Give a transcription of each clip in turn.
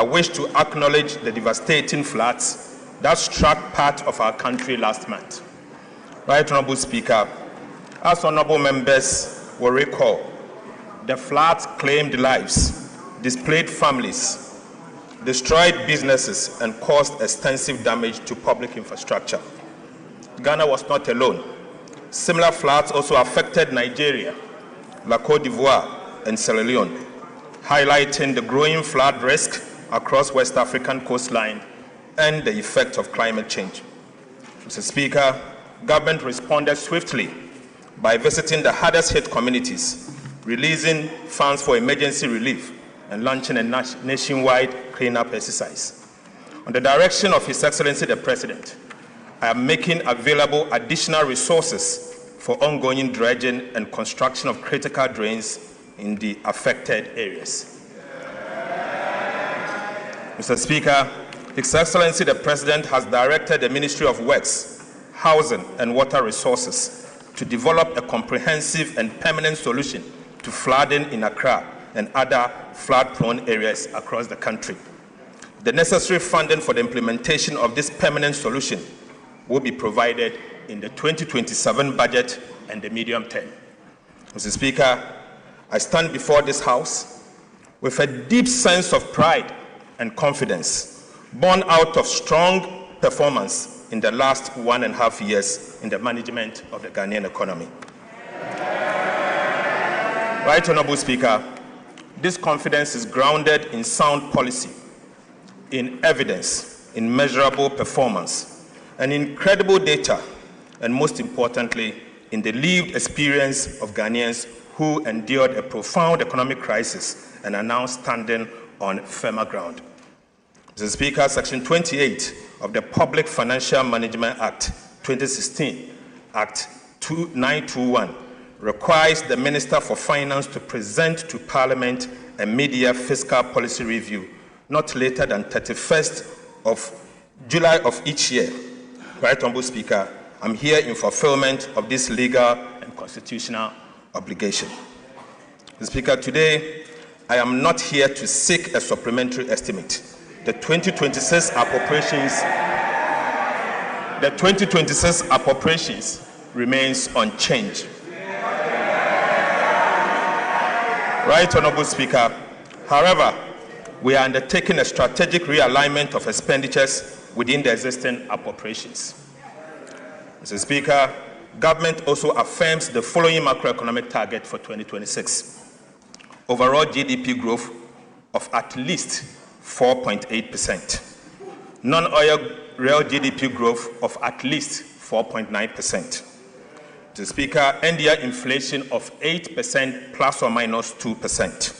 I wish to acknowledge the devastating floods that struck part of our country last month. Right Honorable Speaker, as honorable members will recall, the floods claimed lives, displaced families, destroyed businesses, and caused extensive damage to public infrastructure. Ghana was not alone. Similar floods also affected Nigeria, La Côte d'Ivoire, and Sierra Leone, highlighting the growing flood risk across West African coastline and the effect of climate change. Mr. Speaker, government responded swiftly by visiting the hardest hit communities, releasing funds for emergency relief, and launching a nationwide cleanup exercise. On the direction of His Excellency the President, I am making available additional resources for ongoing dredging and construction of critical drains in the affected areas. Mr. Speaker, His Excellency the President has directed the Ministry of Works, Housing and Water Resources to develop a comprehensive and permanent solution to flooding in Accra and other flood-prone areas across the country. The necessary funding for the implementation of this permanent solution will be provided in the 2027 budget and the medium term. Mr. Speaker, I stand before this House with a deep sense of pride and confidence, born out of strong performance in the last 1.5 years in the management of the Ghanaian economy. Right Honorable Speaker, this confidence is grounded in sound policy, in evidence, in measurable performance, and in credible data, and most importantly, in the lived experience of Ghanaians who endured a profound economic crisis and are now standing on firmer ground. Mr. Speaker, Section 28 of the Public Financial Management Act 2016, Act 921, requires the Minister for Finance to present to Parliament a mid-year fiscal policy review not later than 31st of July of each year. Right Honorable Speaker, I'm here in fulfillment of this legal and constitutional obligation. Mr. Speaker, today I am not here to seek a supplementary estimate. The 2026 appropriations remains unchanged. Right Honorable Speaker, however, we are undertaking a strategic realignment of expenditures within the existing appropriations. Mr. Speaker, government also affirms the following macroeconomic target for 2026. Overall GDP growth of at least 4.8%. Non-oil real GDP growth of at least 4.9%. Mr. Speaker, end-year inflation of 8% plus or minus 2%.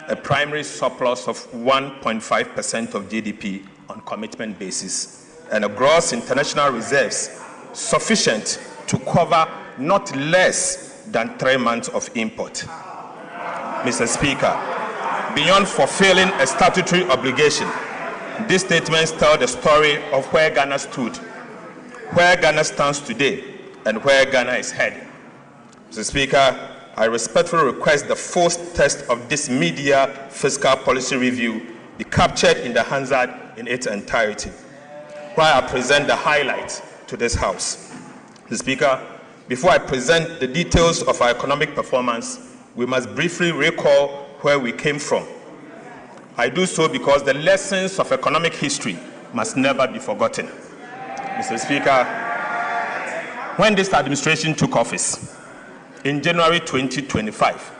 A primary surplus of 1.5% of GDP on commitment basis, and a gross international reserves sufficient to cover not less than 3 months of import. Mr. Speaker, beyond fulfilling a statutory obligation, these statements tell the story of where Ghana stood, where Ghana stands today, and where Ghana is heading. Mr. Speaker, I respectfully request the full text of this mid-year fiscal policy review be captured in the Hansard in its entirety, while I present the highlights to this House. Mr. Speaker, before I present the details of our economic performance, we must briefly recall where we came from. I do so because the lessons of economic history must never be forgotten. Mr. Speaker, when this administration took office, in January 2025,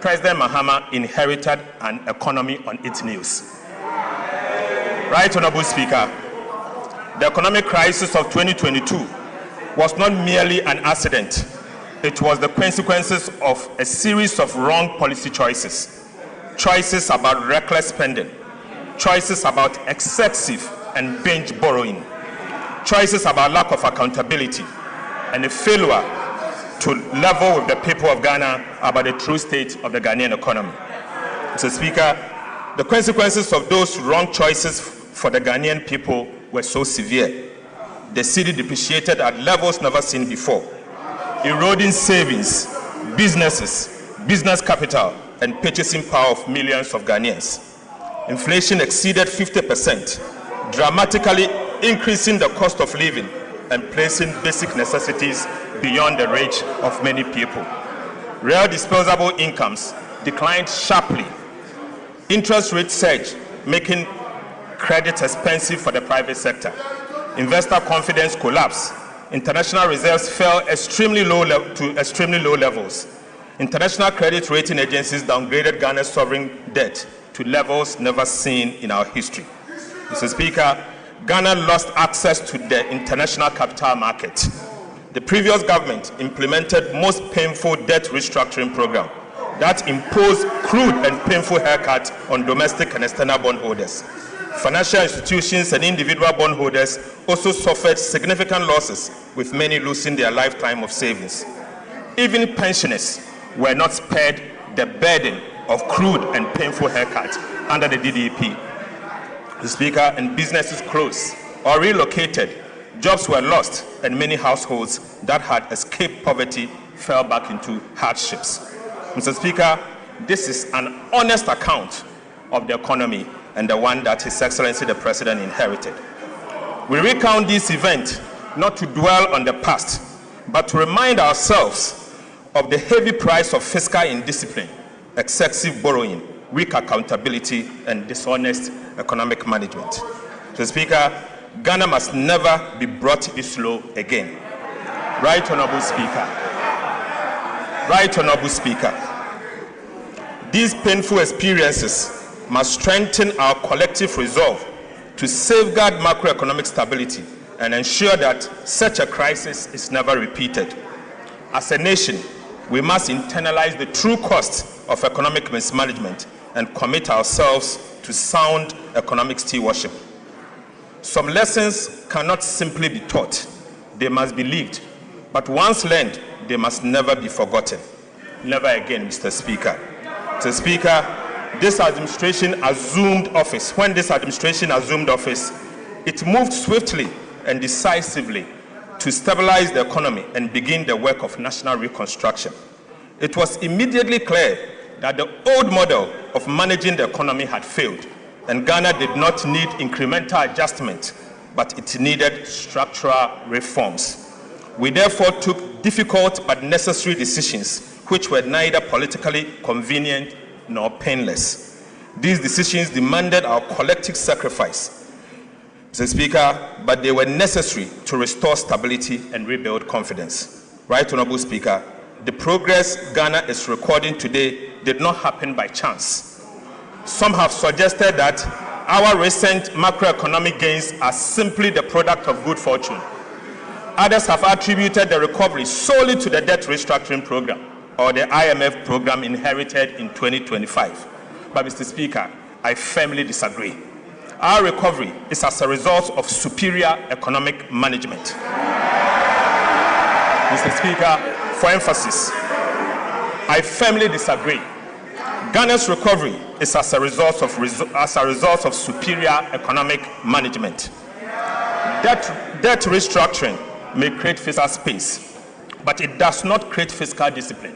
President Mahama inherited an economy on its knees. Right Honorable Speaker, the economic crisis of 2022 was not merely an accident. It was the consequences of a series of wrong policy choices. Choices about reckless spending, choices about excessive and binge borrowing, choices about lack of accountability, and a failure to level with the people of Ghana about the true state of the Ghanaian economy. Mr. Speaker, the consequences of those wrong choices for the Ghanaian people were so severe. The cedi depreciated at levels never seen before, eroding savings, businesses, business capital, and purchasing power of millions of Ghanaians. Inflation exceeded 50%, dramatically increasing the cost of living and placing basic necessities beyond the reach of many people. Real disposable incomes declined sharply. Interest rates surged, making credit expensive for the private sector. Investor confidence collapsed. International reserves fell to extremely low levels. International credit rating agencies downgraded Ghana's sovereign debt to levels never seen in our history. Mr. Speaker, Ghana lost access to the international capital market. The previous government implemented most painful debt restructuring program that imposed crude and painful haircuts on domestic and external bondholders. Financial institutions and individual bondholders also suffered significant losses, with many losing their lifetime of savings. Even pensioners were not spared the burden of crude and painful haircuts under the DDP. The Speaker, and businesses closed or relocated, jobs were lost, and many households that had escaped poverty fell back into hardships. Mr. Speaker, this is an honest account of the economy and the one that His Excellency the President inherited. We recount this event not to dwell on the past, but to remind ourselves of the heavy price of fiscal indiscipline, excessive borrowing, weak accountability, and dishonest economic management. Mr. Speaker, Ghana must never be brought this low again. Right Honorable Speaker. Right Honorable Speaker. These painful experiences must strengthen our collective resolve to safeguard macroeconomic stability and ensure that such a crisis is never repeated. As a nation, we must internalize the true cost of economic mismanagement and commit ourselves to sound economic stewardship. Some lessons cannot simply be taught, they must be lived. But once learned, they must never be forgotten. Never again, Mr. Speaker. Mr. Speaker, this administration assumed office. When this administration assumed office, it moved swiftly and decisively to stabilize the economy and begin the work of national reconstruction. It was immediately clear that the old model of managing the economy had failed, and Ghana did not need incremental adjustment, but it needed structural reforms. We therefore took difficult but necessary decisions which were neither politically convenient nor painless. These decisions demanded our collective sacrifice, Mr. Speaker, but they were necessary to restore stability and rebuild confidence. Right Honorable Speaker, the progress Ghana is recording today did not happen by chance. Some have suggested that our recent macroeconomic gains are simply the product of good fortune. Others have attributed the recovery solely to the debt restructuring program or the IMF program inherited in 2025. But Mr. Speaker, I firmly disagree. Our recovery is as a result of superior economic management. Mr. Speaker, for emphasis, I firmly disagree. Ghana's recovery is as a result of superior economic management. Debt restructuring may create fiscal space, but it does not create fiscal discipline.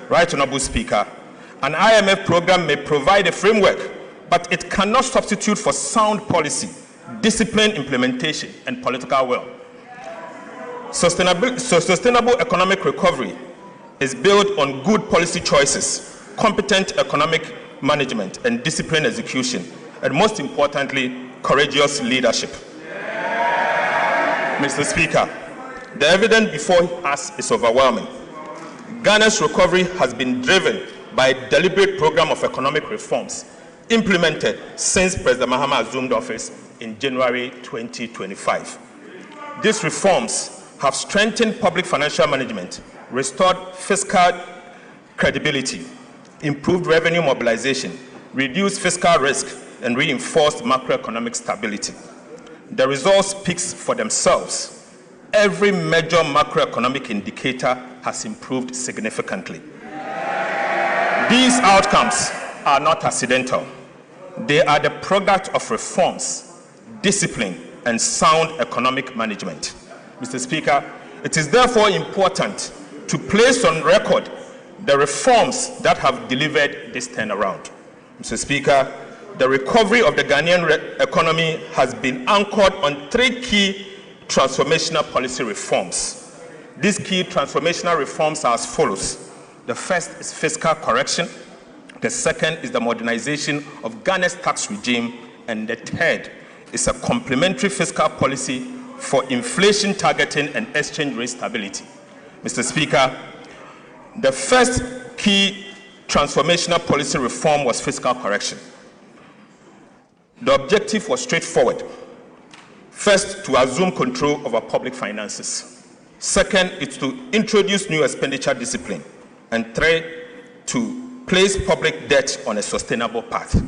Right Honorable Speaker, an IMF program may provide a framework, but it cannot substitute for sound policy, disciplined implementation, and political will. Sustainable economic recovery is built on good policy choices, competent economic management, and disciplined execution, and most importantly, courageous leadership. Mr. Speaker, the evidence before us is overwhelming. Ghana's recovery has been driven by a deliberate program of economic reforms implemented since President Mahama assumed office in January 2025. These reforms have strengthened public financial management, restored fiscal credibility, improved revenue mobilization, reduced fiscal risk, and reinforced macroeconomic stability. The results speak for themselves. Every major macroeconomic indicator has improved significantly. These outcomes are not accidental. They are the product of reforms, discipline, and sound economic management. Mr. Speaker, it is therefore important to place on record the reforms that have delivered this turnaround. Mr. Speaker, the recovery of the Ghanaian economy has been anchored on three key transformational policy reforms. These key transformational reforms are as follows. The first is fiscal correction. The second is the modernization of Ghana's tax regime. And the third is a complementary fiscal policy for inflation targeting and exchange rate stability. Mr. Speaker, the first key transformational policy reform was fiscal correction. The objective was straightforward. First, to assume control over public finances. Second, is to introduce new expenditure discipline. And third, to place public debt on a sustainable path.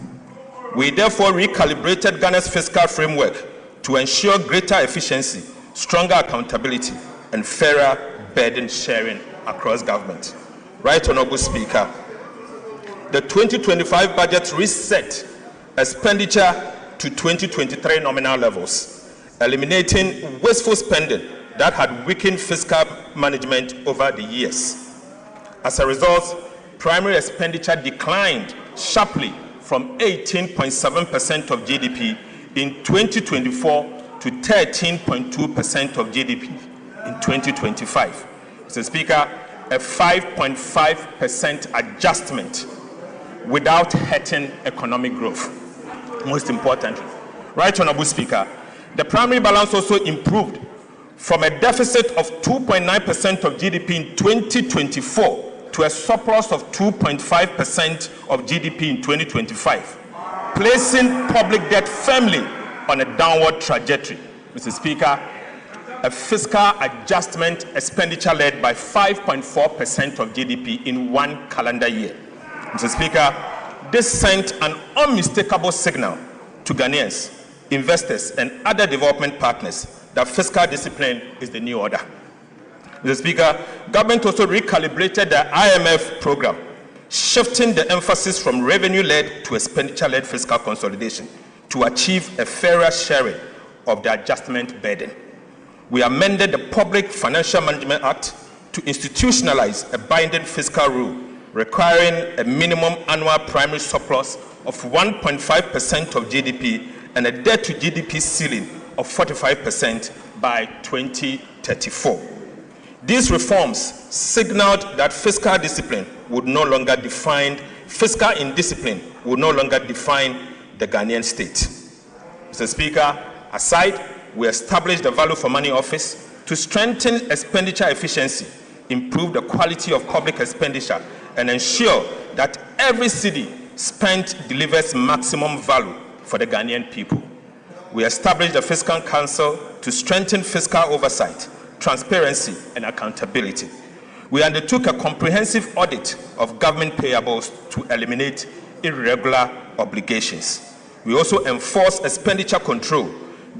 We therefore recalibrated Ghana's fiscal framework to ensure greater efficiency, stronger accountability, and fairer burden sharing across government. Right Honorable Speaker, the 2025 budget reset expenditure to 2023 nominal levels, eliminating wasteful spending that had weakened fiscal management over the years. As a result, primary expenditure declined sharply from 18.7% of GDP in 2024 to 13.2% of GDP in 2025. Mr. Speaker, a 5.5% adjustment without hurting economic growth. Most importantly, Right Honorable Speaker, the primary balance also improved from a deficit of 2.9% of GDP in 2024 to a surplus of 2.5% of GDP in 2025, placing public debt firmly on a downward trajectory. Mr. Speaker, a fiscal adjustment expenditure led by 5.4% of GDP in one calendar year. Mr. Speaker, this sent an unmistakable signal to Ghanaians, investors, and other development partners that fiscal discipline is the new order. Mr. Speaker, government also recalibrated the IMF program, shifting the emphasis from revenue-led to expenditure-led fiscal consolidation to achieve a fairer sharing of the adjustment burden. We amended the Public Financial Management Act to institutionalize a binding fiscal rule requiring a minimum annual primary surplus of 1.5% of GDP and a debt-to-GDP ceiling of 45% by 2034. These reforms signaled that fiscal indiscipline would no longer define the Ghanaian state. Mr. Speaker, aside, we established the Value for Money Office to strengthen expenditure efficiency, improve the quality of public expenditure, and ensure that every cedi spent delivers maximum value for the Ghanaian people. We established the Fiscal Council to strengthen fiscal oversight, transparency, and accountability. We undertook a comprehensive audit of government payables to eliminate irregular obligations. We also enforced expenditure control.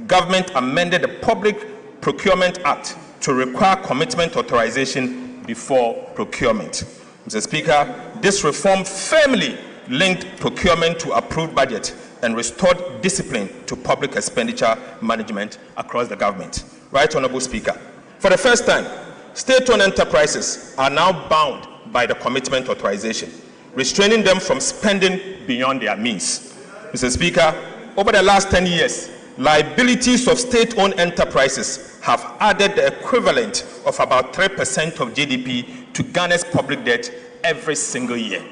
Government amended the Public Procurement Act to require commitment authorization before procurement. Mr. Speaker, this reform firmly linked procurement to approved budget and restored discipline to public expenditure management across the government. Right Honorable Speaker, for the first time, state-owned enterprises are now bound by the commitment authorization, restraining them from spending beyond their means. Mr. Speaker, over the last 10 years, liabilities of state-owned enterprises have added the equivalent of about 3% of GDP to Ghana's public debt every single year.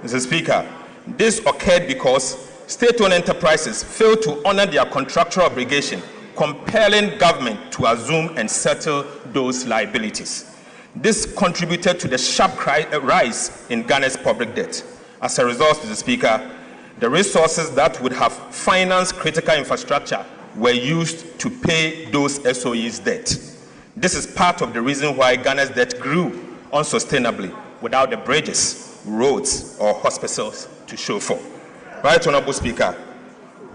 Mr. Speaker, this occurred because state-owned enterprises failed to honor their contractual obligation, compelling government to assume and settle those liabilities. This contributed to the sharp rise in Ghana's public debt. As a result, Mr. Speaker, the resources that would have financed critical infrastructure were used to pay those SOEs' debt. This is part of the reason why Ghana's debt grew unsustainably without the bridges, roads, or hospitals to show for. Right Honorable Speaker,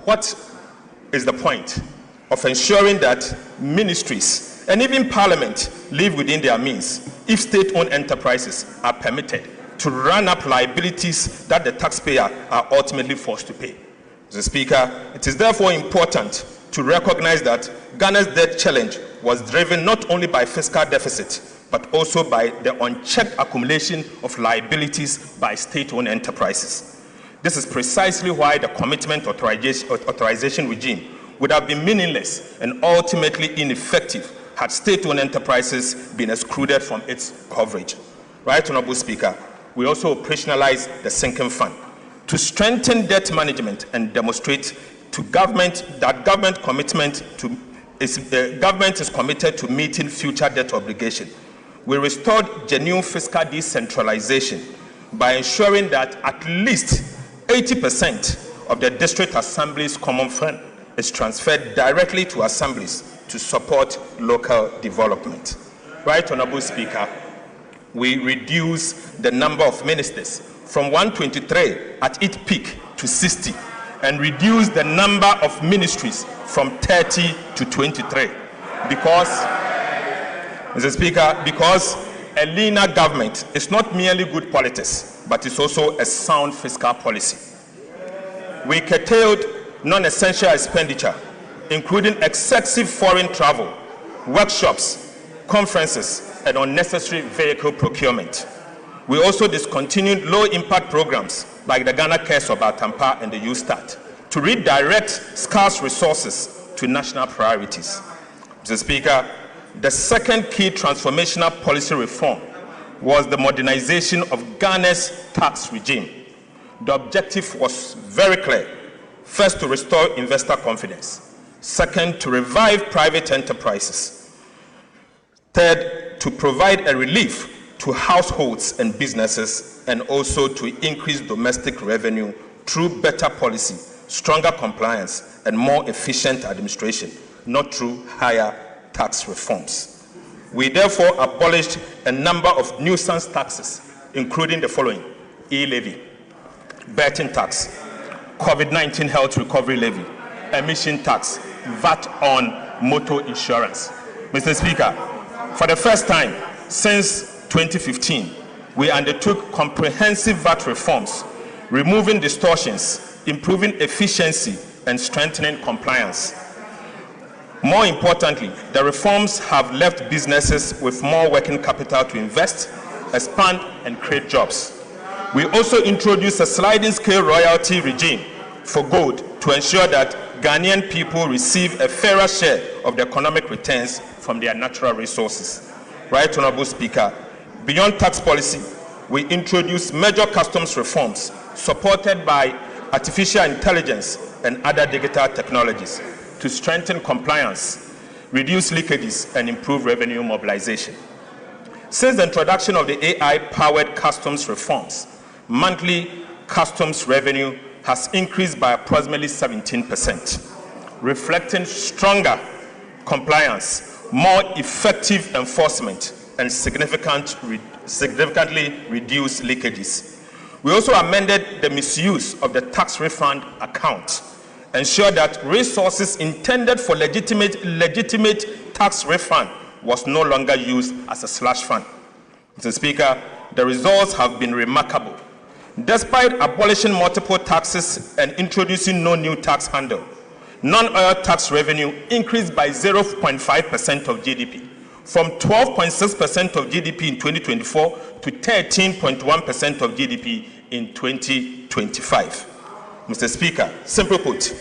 what is the point of ensuring that ministries and even parliament live within their means if state-owned enterprises are permitted to run up liabilities that the taxpayer are ultimately forced to pay? Mr. Speaker, it is therefore important to recognize that Ghana's debt challenge was driven not only by fiscal deficit, but also by the unchecked accumulation of liabilities by state-owned enterprises. This is precisely why the commitment authorization regime would have been meaningless and ultimately ineffective had state-owned enterprises been excluded from its coverage. Right, Honorable Speaker, we also operationalized the sinking fund to strengthen debt management and demonstrate to government that government is committed to meeting future debt obligation. We restored genuine fiscal decentralization by ensuring that at least 80% of the district assembly's common fund is transferred directly to assemblies to support local development. Right, Honorable Speaker, we reduced the number of ministers from 123 at its peak to 60 and reduced the number of ministries from 30 to 23 because, Mr. Speaker, because a leaner government is not merely good politics, but it's also a sound fiscal policy. We curtailed non-essential expenditure, including excessive foreign travel, workshops, conferences, and unnecessary vehicle procurement. We also discontinued low-impact programs like the Ghana Cares of Atampa and the U-Start to redirect scarce resources to national priorities. Mr. Speaker, the second key transformational policy reform was the modernization of Ghana's tax regime. The objective was very clear. First, to restore investor confidence. Second, to revive private enterprises. Third, to provide a relief to households and businesses, and also to increase domestic revenue through better policy, stronger compliance, and more efficient administration, not through higher tax reforms. We therefore abolished a number of nuisance taxes, including the following: e-levy, betting tax, COVID-19 health recovery levy, emission tax, VAT on motor insurance. Mr. Speaker, for the first time since 2015, we undertook comprehensive VAT reforms, removing distortions, improving efficiency, and strengthening compliance. More importantly, the reforms have left businesses with more working capital to invest, expand, and create jobs. We also introduced a sliding scale royalty regime for gold to ensure that Ghanaian people receive a fairer share of the economic returns from their natural resources. Right, Honorable Speaker, beyond tax policy, we introduced major customs reforms supported by artificial intelligence and other digital technologies to strengthen compliance, reduce leakages, and improve revenue mobilization. Since the introduction of the AI-powered customs reforms, monthly customs revenue has increased by approximately 17%, reflecting stronger compliance, more effective enforcement, and significantly reduced leakages. We also amended the misuse of the tax refund account, ensure that resources intended for legitimate tax refund was no longer used as a slush fund. Mr. Speaker, the results have been remarkable. Despite abolishing multiple taxes and introducing no new tax handle, non-oil tax revenue increased by 0.5% of GDP, from 12.6% of GDP in 2024 to 13.1% of GDP in 2025. Mr. Speaker, simply put,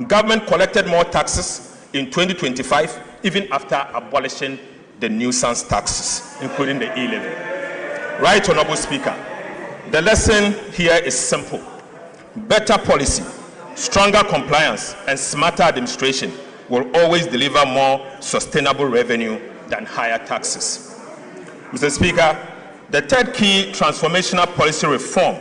government collected more taxes in 2025 even after abolishing the nuisance taxes, including the e-levy. Right, Honorable Speaker, the lesson here is simple. Better policy, stronger compliance, and smarter administration will always deliver more sustainable revenue than higher taxes. Mr. Speaker, the third key transformational policy reform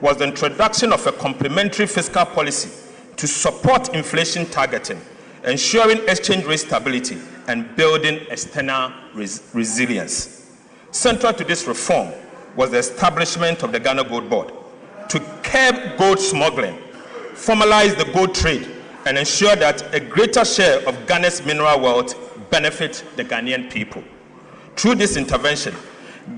was the introduction of a complementary fiscal policy to support inflation targeting, ensuring exchange rate stability, and building external resilience. Central to this reform was the establishment of the Ghana Gold Board to curb gold smuggling, formalize the gold trade, and ensure that a greater share of Ghana's mineral wealth benefits the Ghanaian people. Through this intervention,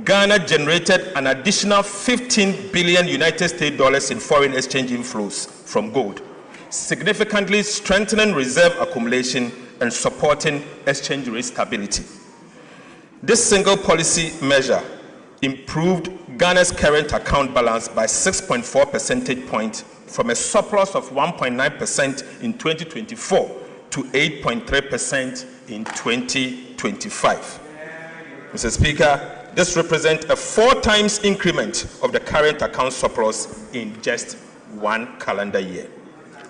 Ghana generated an additional $15 billion in foreign exchange inflows from gold, significantly strengthening reserve accumulation and supporting exchange rate stability. This single policy measure improved Ghana's current account balance by 6.4 percentage points from a surplus of 1.9% in 2024 to 8.3% in 2025. Mr. Speaker, this represents a 4 times increment of the current account surplus in just 1 calendar year.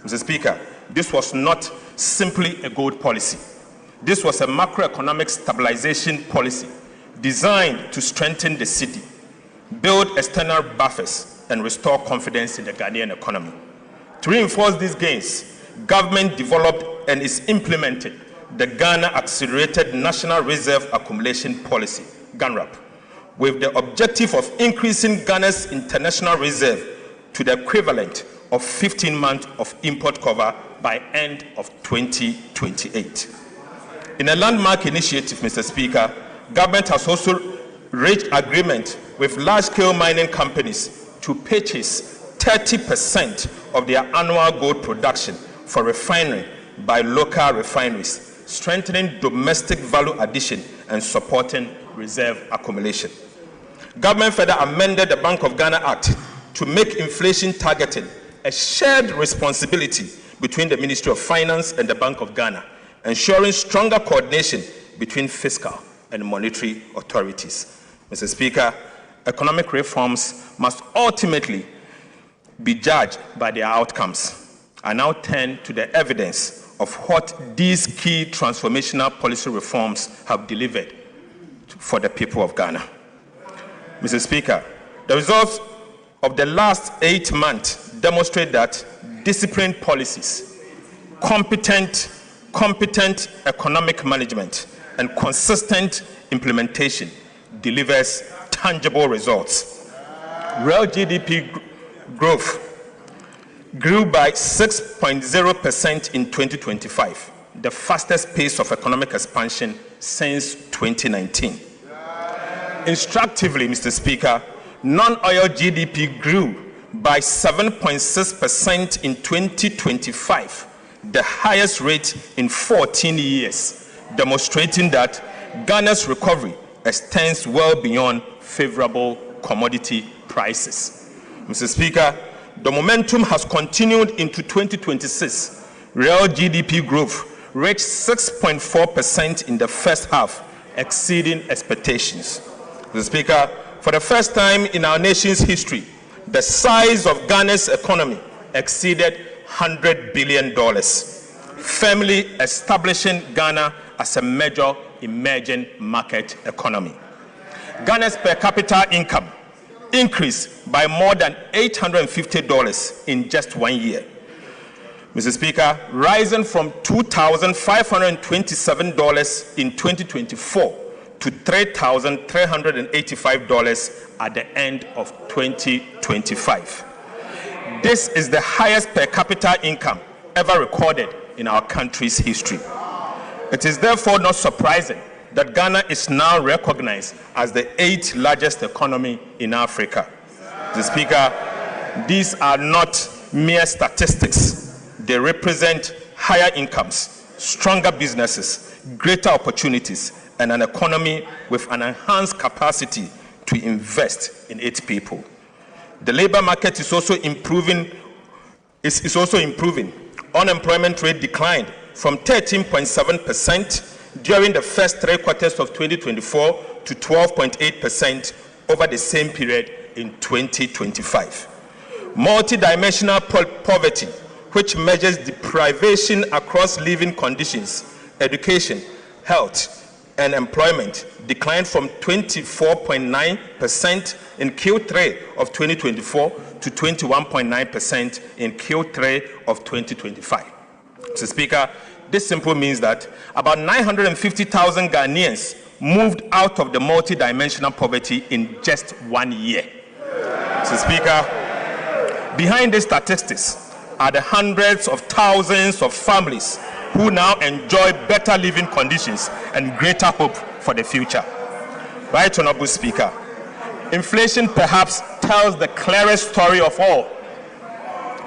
Mr. Speaker, this was not simply a gold policy. This was a macroeconomic stabilization policy designed to strengthen the city, build external buffers, and restore confidence in the Ghanaian economy. To reinforce these gains, government developed and is implementing the Ghana Accelerated National Reserve Accumulation Policy, GANRAP, with the objective of increasing Ghana's international reserve to the equivalent of 15 months of import cover by end of 2028. In a landmark initiative, Mr. Speaker, government has also reached agreement with large-scale mining companies to purchase 30% of their annual gold production for refining by local refineries, strengthening domestic value addition and supporting reserve accumulation. Government further amended the Bank of Ghana Act to make inflation targeting a shared responsibility between the Ministry of Finance and the Bank of Ghana, ensuring stronger coordination between fiscal and monetary authorities. Mr. Speaker, economic reforms must ultimately be judged by their outcomes. I now turn to the evidence of what these key transformational policy reforms have delivered for the people of Ghana. Mr. Speaker, the results of the last 8 months demonstrate that disciplined policies, competent economic management, and consistent implementation delivers tangible results. Real GDP growth grew by 6.0% in 2025, the fastest pace of economic expansion since 2019. Instructively, Mr. Speaker, non-oil GDP grew by 7.6% in 2025, the highest rate in 14 years, demonstrating that Ghana's recovery extends well beyond favorable commodity prices. Mr. Speaker, the momentum has continued into 2026. Real GDP growth reached 6.4% in the first half, exceeding expectations. Mr. Speaker, for the first time in our nation's history, the size of Ghana's economy exceeded $100 billion, firmly establishing Ghana as a major emerging market economy. Ghana's per capita income increased by more than $850 in just 1 year. Mr. Speaker, rising from $2,527 in 2024 to $3,385 at the end of 2025. This is the highest per capita income ever recorded in our country's history. It is therefore not surprising that Ghana is now recognized as the 8th largest economy in Africa. Mr. Speaker, these are not mere statistics. They represent higher incomes, stronger businesses, greater opportunities, and an economy with an enhanced capacity to invest in its people. The labor market is also improving. Unemployment rate declined from 13.7% during the first 3 quarters of 2024 to 12.8% over the same period in 2025. Multidimensional poverty, which measures deprivation across living conditions, education, health, and employment, declined from 24.9% in Q3 of 2024 to 21.9% in Q3 of 2025. Mr. Speaker, this simply means that about 950,000 Ghanaians moved out of the multidimensional poverty in just 1 year. Mr. Speaker, behind these statistics are the hundreds of thousands of families who now enjoy better living conditions and greater hope for the future. Right, Honorable Speaker, inflation perhaps tells the clearest story of all.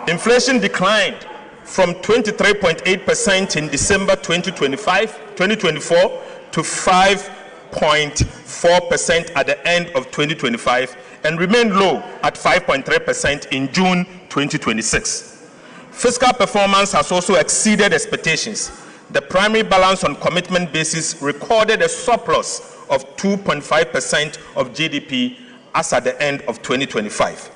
Inflation declined from 23.8% in December 2024 to 5% 5.4% at the end of 2025 and remained low at 5.3% in June 2026. Fiscal performance has also exceeded expectations. The primary balance on commitment basis recorded a surplus of 2.5% of GDP as at the end of 2025.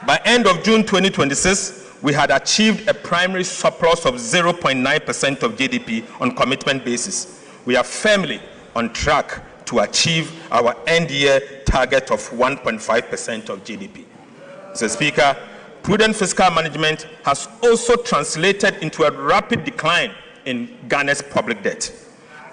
By end of June 2026, we had achieved a primary surplus of 0.9% of GDP on commitment basis. We are firmly on track to achieve our end-year target of 1.5% of GDP. Mr. Speaker, prudent fiscal management has also translated into a rapid decline in Ghana's public debt.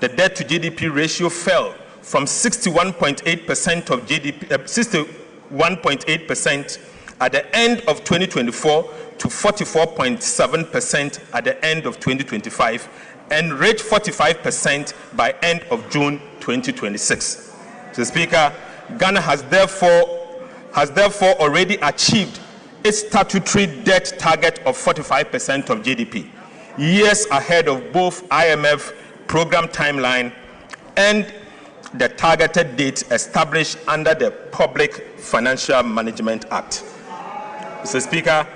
The debt to GDP ratio fell from 61.8% of GDP, 61.8% at the end of 2024 to 44.7% at the end of 2025 and reached 45% by end of June 2026. Mr. Speaker, Ghana has therefore already achieved its statutory debt target of 45% of GDP, years ahead of both IMF program timeline and the targeted date established under the Public Financial Management Act. Mr. Speaker,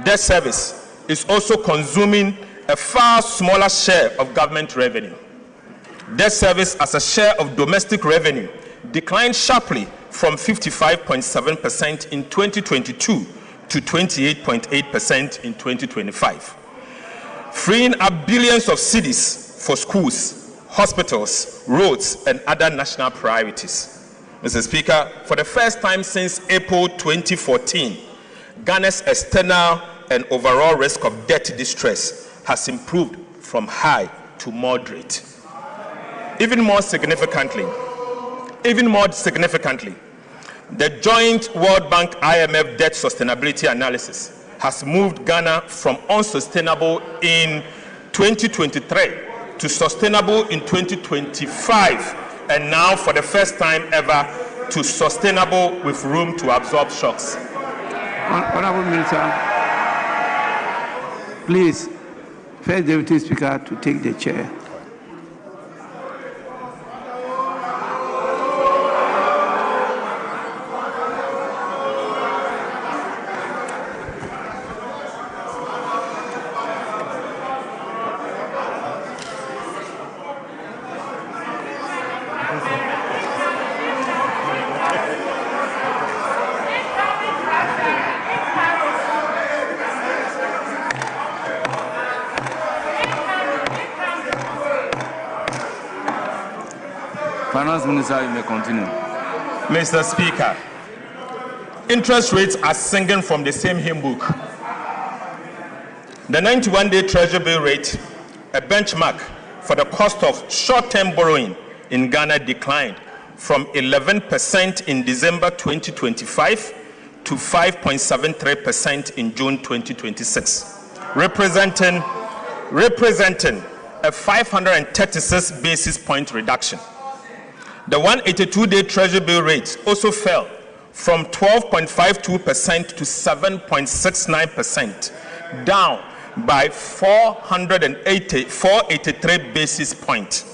debt service is also consuming a far smaller share of government revenue. Debt service as a share of domestic revenue declined sharply from 55.7% in 2022 to 28.8% in 2025, freeing up billions of cedis for schools, hospitals, roads, and other national priorities. Mr. Speaker, for the first time since April 2014, Ghana's external and overall risk of debt distress has improved from high to moderate. Even more significantly, the joint World Bank IMF debt sustainability analysis has moved Ghana from unsustainable in 2023 to sustainable in 2025, and now for the first time ever to sustainable with room to absorb shocks. Honorable Minister, please, First Deputy Speaker to take the chair. Finance Minister, you may continue. Mr. Speaker, interest rates are singing from the same hymn book. The 91-day Treasury bill rate, a benchmark for the cost of short-term borrowing in Ghana, declined from 11% in December 2025 to 5.73% in June 2026, representing a 536 basis point reduction. The 182-day Treasury bill rate also fell from 12.52% to 7.69%, down by 483 basis points.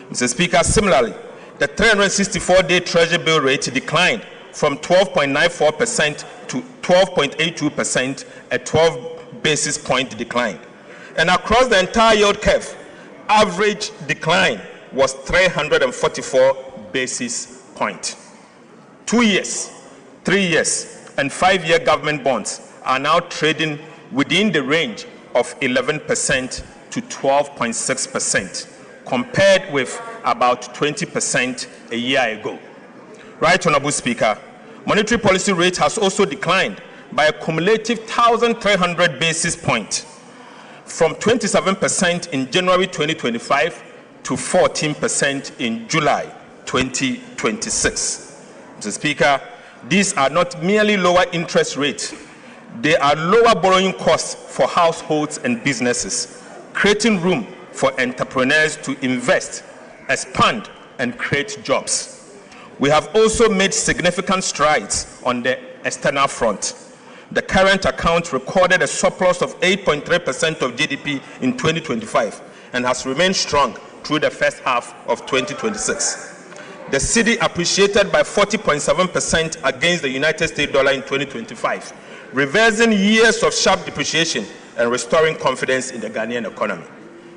Mr. Speaker, similarly, the 364-day Treasury bill rate declined from 12.94% to 12.82%, a 12 basis point decline. And across the entire yield curve, average decline was 344 basis points. 2 years, 3 years, and 5-year government bonds are now trading within the range of 11% to 12.6%, compared with about 20% a year ago. Right, Honorable Speaker, monetary policy rate has also declined by a cumulative 1,300 basis points, from 27% in January 2025 to 14% in July 2026. Mr. Speaker, these are not merely lower interest rates, they are lower borrowing costs for households and businesses, creating room for entrepreneurs to invest, expand, and create jobs. We have also made significant strides on the external front. The current account recorded a surplus of 8.3% of GDP in 2025 and has remained strong through the first half of 2026. the cedi appreciated by 40.7% against the United States dollar in 2025, reversing years of sharp depreciation and restoring confidence in the Ghanaian economy.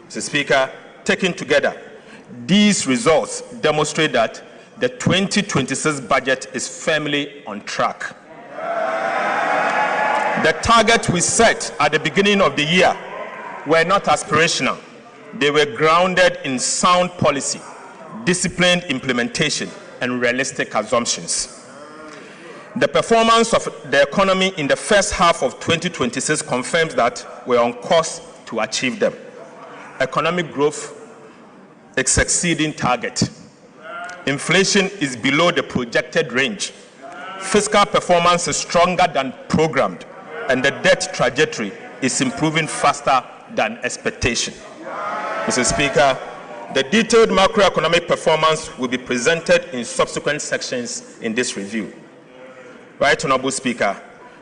Mr. Speaker, taken together, these results demonstrate that the 2026 budget is firmly on track. The targets we set at the beginning of the year were not aspirational. They were grounded in sound policy, disciplined implementation, and realistic assumptions. The performance of the economy in the first half of 2026 confirms that we're on course to achieve them. Economic growth is exceeding target. Inflation is below the projected range. Fiscal performance is stronger than programmed, and the debt trajectory is improving faster than expectation. Mr. Speaker, the detailed macroeconomic performance will be presented in subsequent sections in this review. Right Honorable Speaker,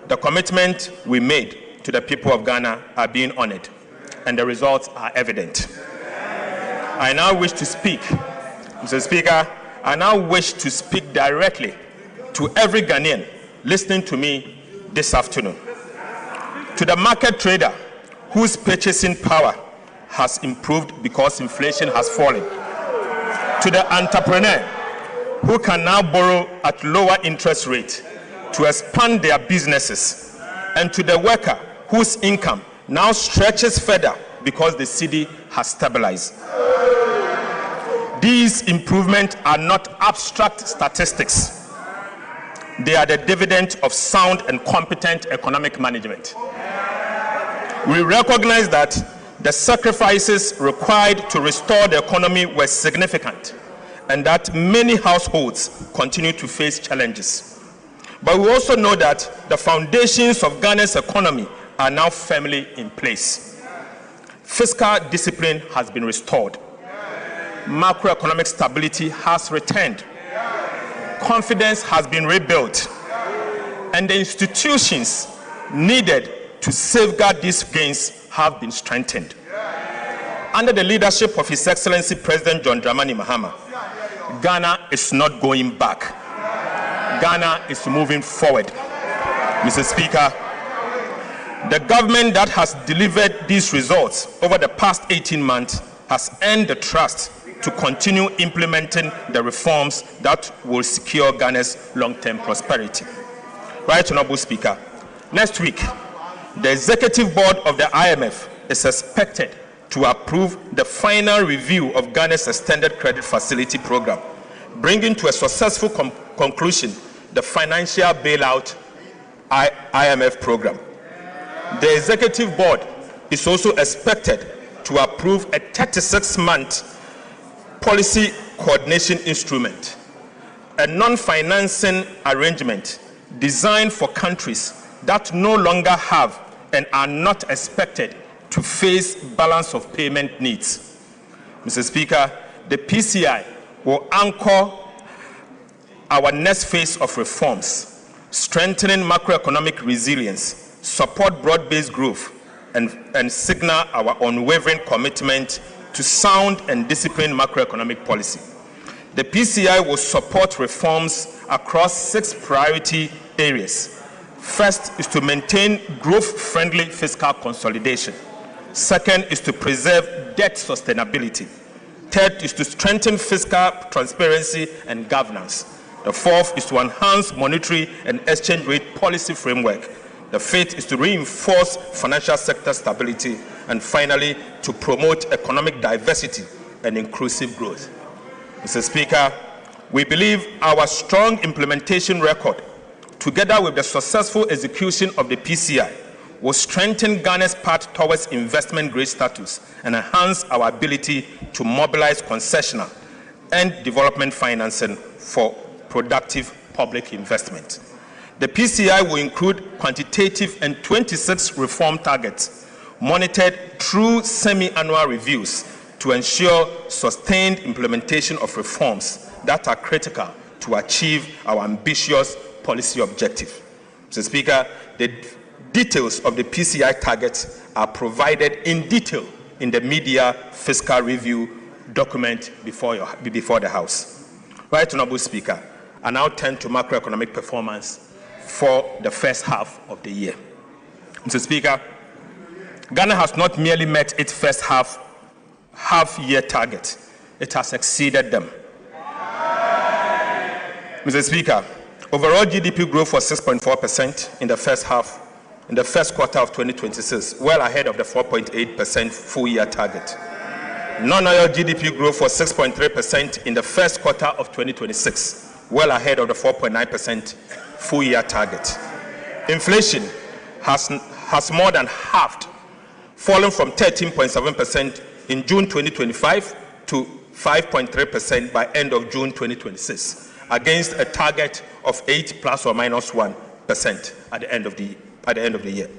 the commitment we made to the people of Ghana are being honored, and the results are evident. I now wish to speak, Mr. Speaker, I now wish to speak directly to every Ghanaian listening to me this afternoon. To the market trader whose purchasing power has improved because inflation has fallen. To the entrepreneur who can now borrow at lower interest rate to expand their businesses. And to the worker whose income now stretches further because the cedi has stabilized. These improvements are not abstract statistics. They are the dividend of sound and competent economic management. We recognize that the sacrifices required to restore the economy were significant, and that many households continue to face challenges. But we also know that the foundations of Ghana's economy are now firmly in place. Fiscal discipline has been restored. Macroeconomic stability has returned. Confidence has been rebuilt. And the institutions needed to safeguard these gains have been strengthened. Under the leadership of His Excellency President John Dramani Mahama, Ghana is not going back. Ghana is moving forward. Mr. Speaker, the government that has delivered these results over the past 18 months has earned the trust to continue implementing the reforms that will secure Ghana's long-term prosperity. Right Honorable Speaker, next week, the Executive Board of the IMF is expected to approve the final review of Ghana's Extended Credit Facility Program, bringing to a successful conclusion the financial bailout IMF program. The Executive Board is also expected to approve a 36-month policy coordination instrument, a non-financing arrangement designed for countries that no longer have and are not expected to face balance of payment needs. Mr. Speaker, the PCI will anchor our next phase of reforms, strengthening macroeconomic resilience, support broad-based growth, and signal our unwavering commitment to sound and disciplined macroeconomic policy. The PCI will support reforms across 6 priority areas. First is to maintain growth-friendly fiscal consolidation. Second is to preserve debt sustainability. Third is to strengthen fiscal transparency and governance. The fourth is to enhance monetary and exchange rate policy framework. The fifth is to reinforce financial sector stability. And finally, to promote economic diversity and inclusive growth. Mr. Speaker, we believe our strong implementation record, together with the successful execution of the PCI, will strengthen Ghana's path towards investment-grade status and enhance our ability to mobilize concessional and development financing for productive public investment. The PCI will include quantitative and 26 reform targets, monitored through semi-annual reviews to ensure sustained implementation of reforms that are critical to achieve our ambitious policy objective. Mr. Speaker, the details of the PCI targets are provided in detail in the media fiscal review document before the House. Right, Honorable Speaker, I now turn to macroeconomic performance for the first half of the year. Mr. Speaker, Ghana has not merely met its first half-year target, it has exceeded them. Mr. Speaker, overall GDP growth was 6.4% in the first quarter of 2026, well ahead of the 4.8% full-year target. Non-oil GDP growth was 6.3% in the first quarter of 2026, well ahead of the 4.9% full-year target. Inflation has more than halved, falling from 13.7% in June 2025 to 5.3% by end of June 2026, against a target of 8 plus or minus 1% at the end of the year.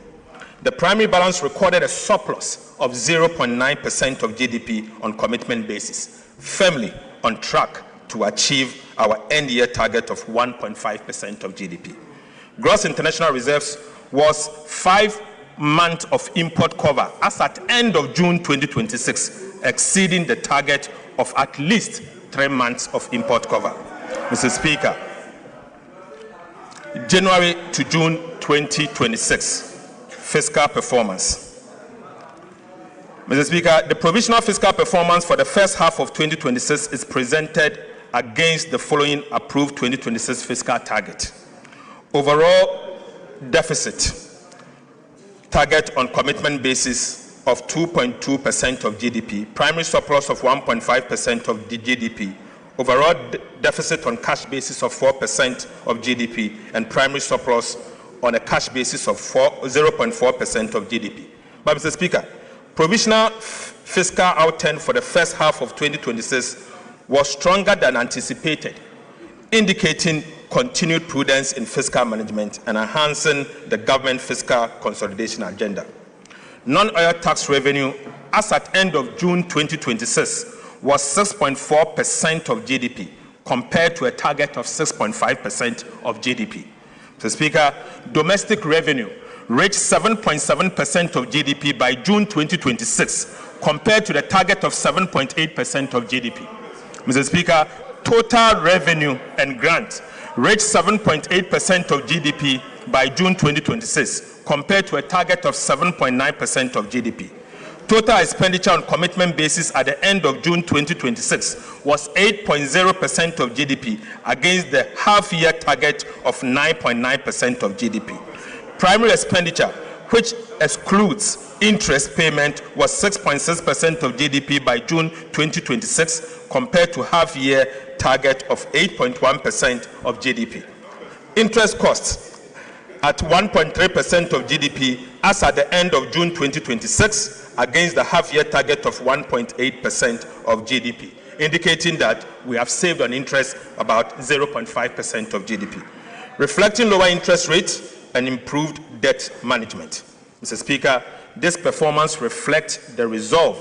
The primary balance recorded a surplus of 0.9% of GDP on commitment basis, firmly on track to achieve our end-year target of 1.5% of GDP. Gross international reserves was 5 months of import cover as at end of June 2026, exceeding the target of at least 3 months of import cover. Mr. Speaker, January to June 2026, fiscal performance. Mr. Speaker, the provisional fiscal performance for the first half of 2026 is presented against the following approved 2026 fiscal target. Overall deficit target on commitment basis of 2.2% of GDP, primary surplus of 1.5% of the GDP, overall deficit on cash basis of 4% of GDP, and primary surplus on a cash basis of 0.4% of GDP. But Mr. Speaker, provisional fiscal outturn for the first half of 2026 was stronger than anticipated, indicating continued prudence in fiscal management and enhancing the government fiscal consolidation agenda. Non-oil tax revenue as at end of June 2026 was 6.4% of GDP compared to a target of 6.5% of GDP. Mr. Speaker, domestic revenue reached 7.7% of GDP by June 2026 compared to the target of 7.8% of GDP. Mr. Speaker, total revenue and grant reached 7.8% of GDP by June 2026 compared to a target of 7.9% of GDP. Total expenditure on commitment basis at the end of June 2026 was 8.0% of GDP against the half-year target of 9.9% of GDP. Primary expenditure, which excludes interest payment, was 6.6% of GDP by June 2026 compared to half-year target of 8.1% of GDP. Interest costs at 1.3% of GDP as at the end of June 2026 against the half-year target of 1.8% of GDP, indicating that we have saved on interest about 0.5% of GDP, reflecting lower interest rates and improved debt management. Mr. Speaker, this performance reflects the resolve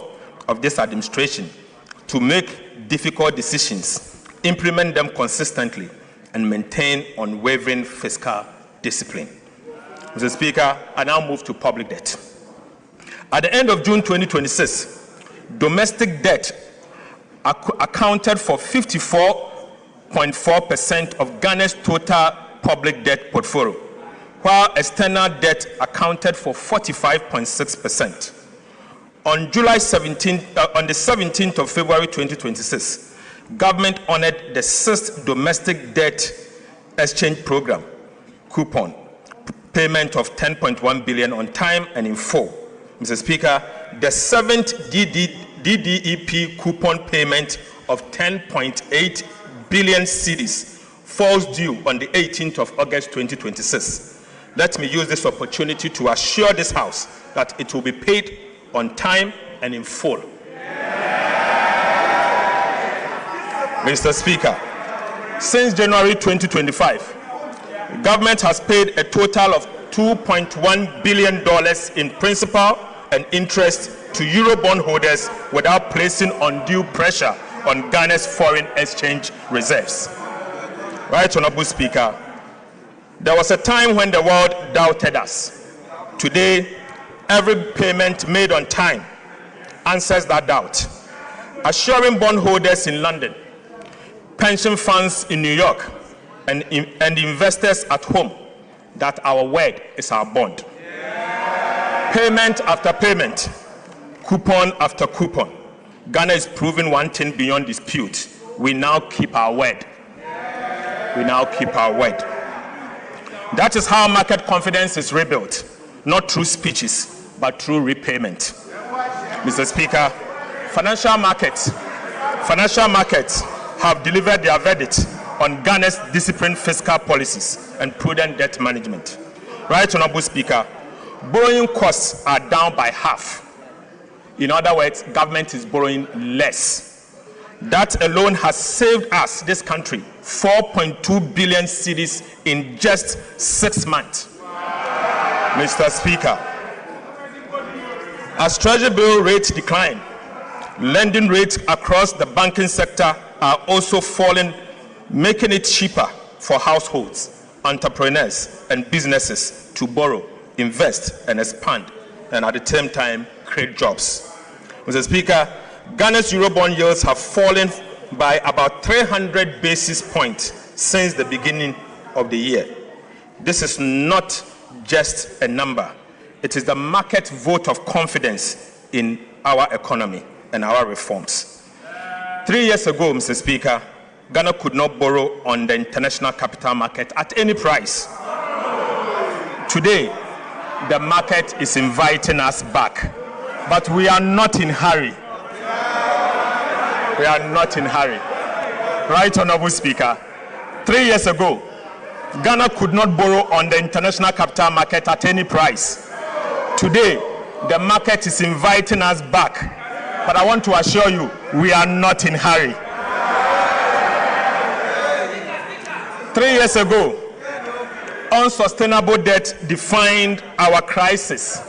of this administration to make difficult decisions, implement them consistently, and maintain unwavering fiscal discipline. Mr. Speaker, I now move to public debt. At the end of June 2026, domestic debt accounted for 54.4% of Ghana's total public debt portfolio, while external debt accounted for 45.6%. On the 17th of February 2026, government honored the 6th domestic debt exchange program coupon payment of 10.1 billion on time and in full. Mr. Speaker, the 7th DDEP coupon payment of 10.8 billion cedis falls due on the 18th of August 2026. Let me use this opportunity to assure this House that it will be paid on time and in full. Mr. Speaker, since January 2025, the government has paid a total of $2.1 billion in principal and interest to Eurobond holders without placing undue pressure on Ghana's foreign exchange reserves. Right, Honorable Speaker, there was a time when the world doubted us. Today, every payment made on time answers that doubt, assuring bondholders in London, pension funds in New York, and investors at home that our word is our bond. Payment after payment, coupon after coupon, Ghana is proving one thing beyond dispute. We now keep our word. We now keep our word. That is how market confidence is rebuilt, not through speeches, but through repayment. Mr. Speaker, financial markets have delivered their verdict on Ghana's disciplined fiscal policies and prudent debt management. Right, Honorable Speaker, borrowing costs are down by half. In other words, government is borrowing less. That alone has saved us, this country, 4.2 billion cedis in just 6 months. Mr. Speaker, as Treasury bill rates decline, lending rates across the banking sector are also falling, making it cheaper for households, entrepreneurs, and businesses to borrow, invest, and expand, and at the same time, create jobs. Mr. Speaker, Ghana's Eurobond yields have fallen by about 300 basis points since the beginning of the year. This is not just a number. It is the market vote of confidence in our economy and our reforms. 3 years ago, Mr. Speaker, Ghana could not borrow on the international capital market at any price. Today, the market is inviting us back, but we are not in hurry. We are not in hurry. Right, Honorable Speaker, 3 years ago, Ghana could not borrow on the international capital market at any price. Today, the market is inviting us back, but I want to assure you, we are not in hurry. 3 years ago, unsustainable debt defined our crisis.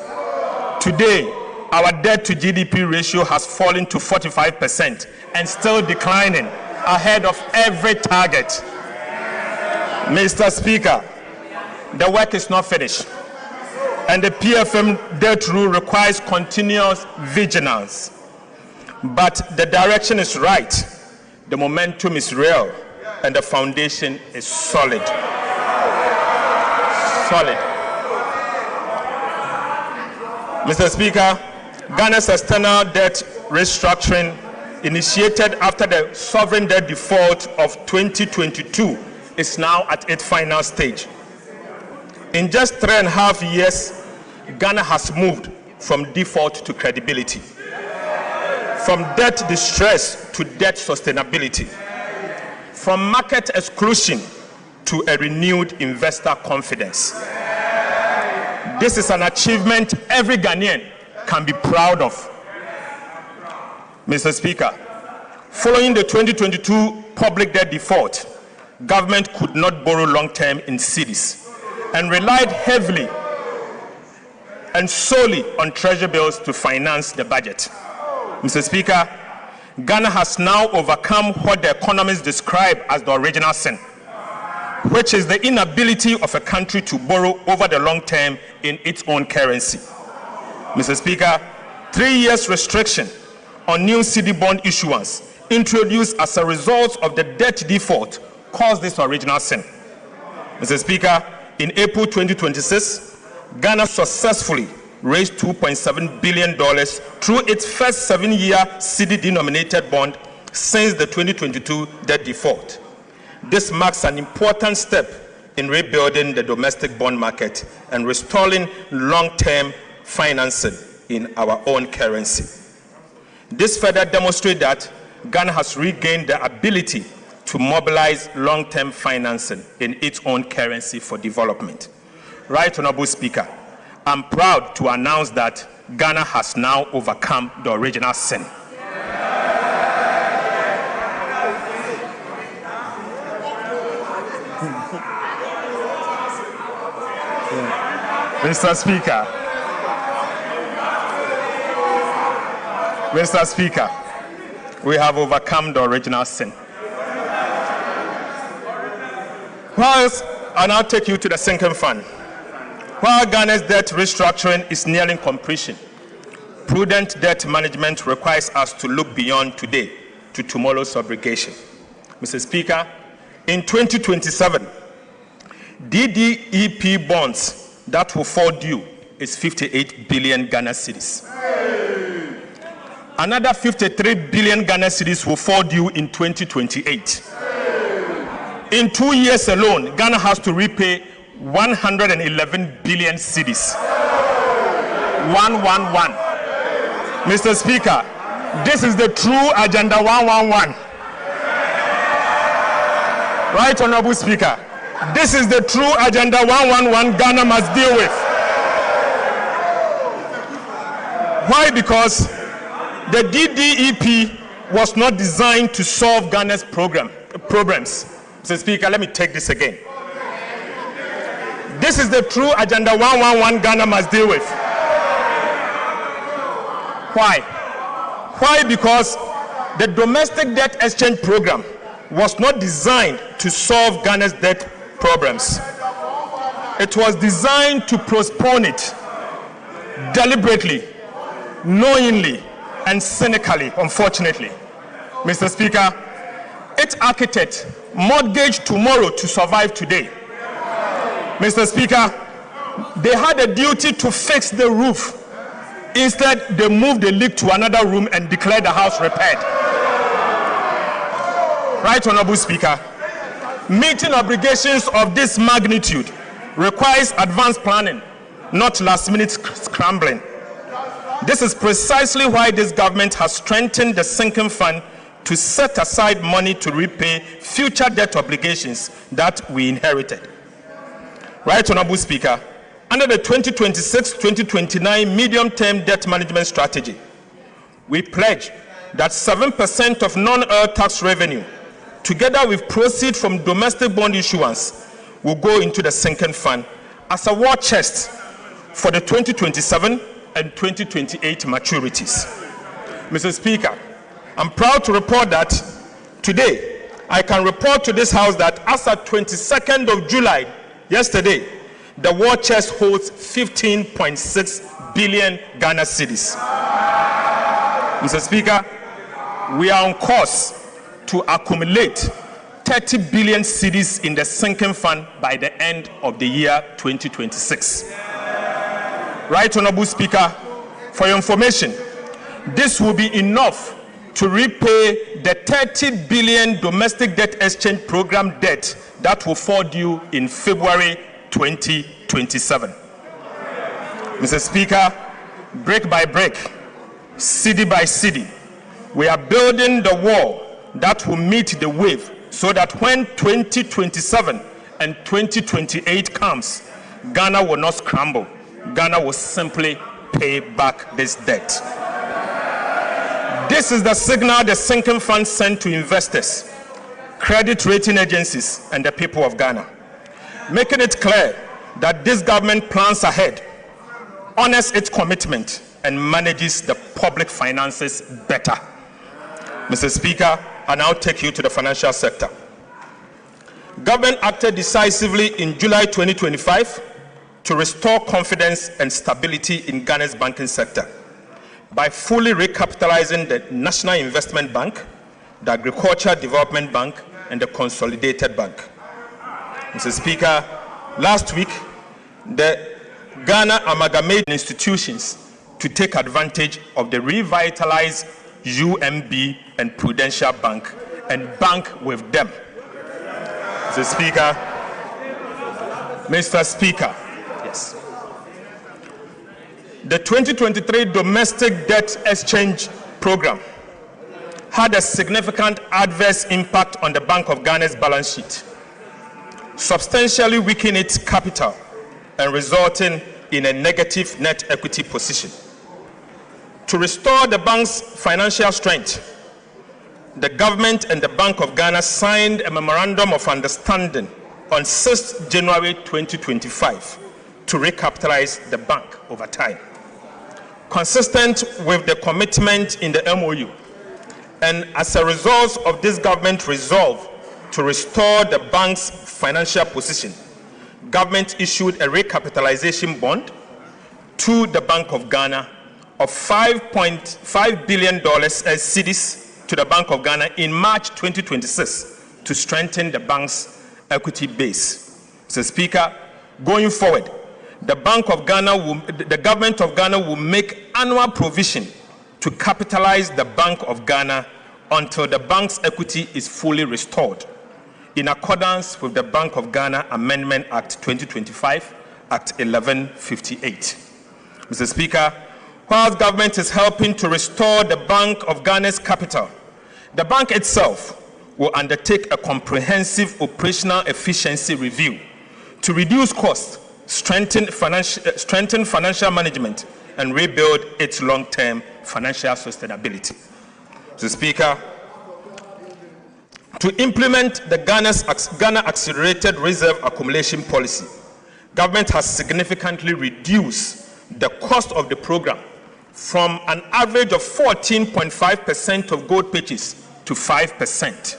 Today, our debt to GDP ratio has fallen to 45% and still declining, ahead of every target. Mr. Speaker, the work is not finished, and the PFM debt rule requires continuous vigilance. But the direction is right, the momentum is real, and the foundation is solid. Solid. Mr. Speaker, Ghana's external debt restructuring, initiated after the sovereign debt default of 2022, is now at its final stage. In just 3.5 years, Ghana has moved from default to credibility, from debt distress to debt sustainability, from market exclusion to a renewed investor confidence. This is an achievement every Ghanaian can be proud of. Mr. Speaker, following the 2022 public debt default, government could not borrow long-term in cedis and relied heavily and solely on treasury bills to finance the budget. Mr. Speaker, Ghana has now overcome what the economists describe as the original sin, which is the inability of a country to borrow over the long term in its own currency. Mr. Speaker, 3 years restriction on new cedi bond issuance introduced as a result of the debt default caused this original sin. Mr. Speaker, in April 2026, Ghana successfully raised $2.7 billion through its first 7-year cedi-denominated bond since the 2022 debt default. This marks an important step in rebuilding the domestic bond market and restoring long-term financing in our own currency. This further demonstrates that Ghana has regained the ability to mobilize long-term financing in its own currency for development. Right, Honorable Speaker, I'm proud to announce that Ghana has now overcome the original sin. Mr. Speaker, we have overcome the original sin. Whilst I'll now take you to the sinking fund. While Ghana's debt restructuring is nearing completion, prudent debt management requires us to look beyond today to tomorrow's obligation. Mr. Speaker, in 2027, DDEP bonds that will fall due is 58 billion Ghana cedis. Another 53 billion Ghana cedis will fall due in 2028. In 2 years alone, Ghana has to repay 111 billion cedis. 111. Mr. Speaker, this is the true Agenda 111. Right, Honorable Speaker? This is the true Agenda 111 Ghana must deal with. Why? Because the DDEP was not designed to solve Ghana's problems. Mr. Speaker, let me take this again. This is the true Agenda 111 Ghana must deal with. Why? Why? Because the domestic debt exchange program was not designed to solve Ghana's debt problems. It was designed to postpone it deliberately, knowingly, and cynically, unfortunately. Mr. Speaker, its architect mortgaged tomorrow to survive today. Mr. Speaker, they had a duty to fix the roof. Instead, they moved the leak to another room and declared the house repaired. Right, Honorable Speaker? Meeting obligations of this magnitude requires advanced planning, not last-minute scrambling. This is precisely why this government has strengthened the sinking fund to set aside money to repay future debt obligations that we inherited. Right, Honorable Speaker? Under the 2026-2029 medium-term debt management strategy, we pledge that 7% of non-oil tax revenue, together with proceeds from domestic bond issuance, will go into the sinking fund as a war chest for the 2027 and 2028 maturities. Mr. Speaker, I'm proud to report that today, I can report to this House that as at 22nd of July, yesterday, the war chest holds 15.6 billion Ghana cedis. Mr. Speaker, we are on course to accumulate 30 billion cedis in the sinking fund by the end of the year 2026. Right, Honorable Speaker, for your information, this will be enough to repay the 30 billion domestic debt exchange program debt that will fall due in February 2027. Mr. Speaker, brick by brick, city by city, we are building the wall that will meet the wave so that when 2027 and 2028 comes, Ghana will not scramble. Ghana will simply pay back this debt. This is the signal the sinking fund sent to investors, credit rating agencies, and the people of Ghana, making it clear that this government plans ahead, honors its commitment, and manages the public finances better. Mr. Speaker, I now take you to the financial sector. Government acted decisively in July 2025 to restore confidence and stability in Ghana's banking sector by fully recapitalizing the National Investment Bank, the Agricultural Development Bank, and the Consolidated Bank. Mr. Speaker, last week, the Ghana amalgamated institutions to take advantage of the revitalized UMB and Prudential Bank and bank with them. Mr. Speaker, yes. The 2023 domestic debt exchange program had a significant adverse impact on the Bank of Ghana's balance sheet, substantially weakening its capital and resulting in a negative net equity position. To restore the bank's financial strength, the government and the Bank of Ghana signed a memorandum of understanding on 6th January 2025 to recapitalize the bank over time. Consistent with the commitment in the MOU, and as a result of this government resolve to restore the bank's financial position, government issued a recapitalization bond to the Bank of Ghana of $5.5 billion as cedis to the Bank of Ghana in March 2026 to strengthen the bank's equity base. Mr. Speaker, going forward, the government of Ghana will make annual provision to capitalize the Bank of Ghana until the bank's equity is fully restored, in accordance with the Bank of Ghana Amendment Act 2025, Act 1158. Mr. Speaker, whilst government is helping to restore the Bank of Ghana's capital, the bank itself will undertake a comprehensive operational efficiency review to reduce costs, strengthen financial management, and rebuild its long-term financial sustainability. Mr. Speaker, to implement the Ghana Accelerated Reserve Accumulation Policy, government has significantly reduced the cost of the program from an average of 14.5% of gold purchase to 5%.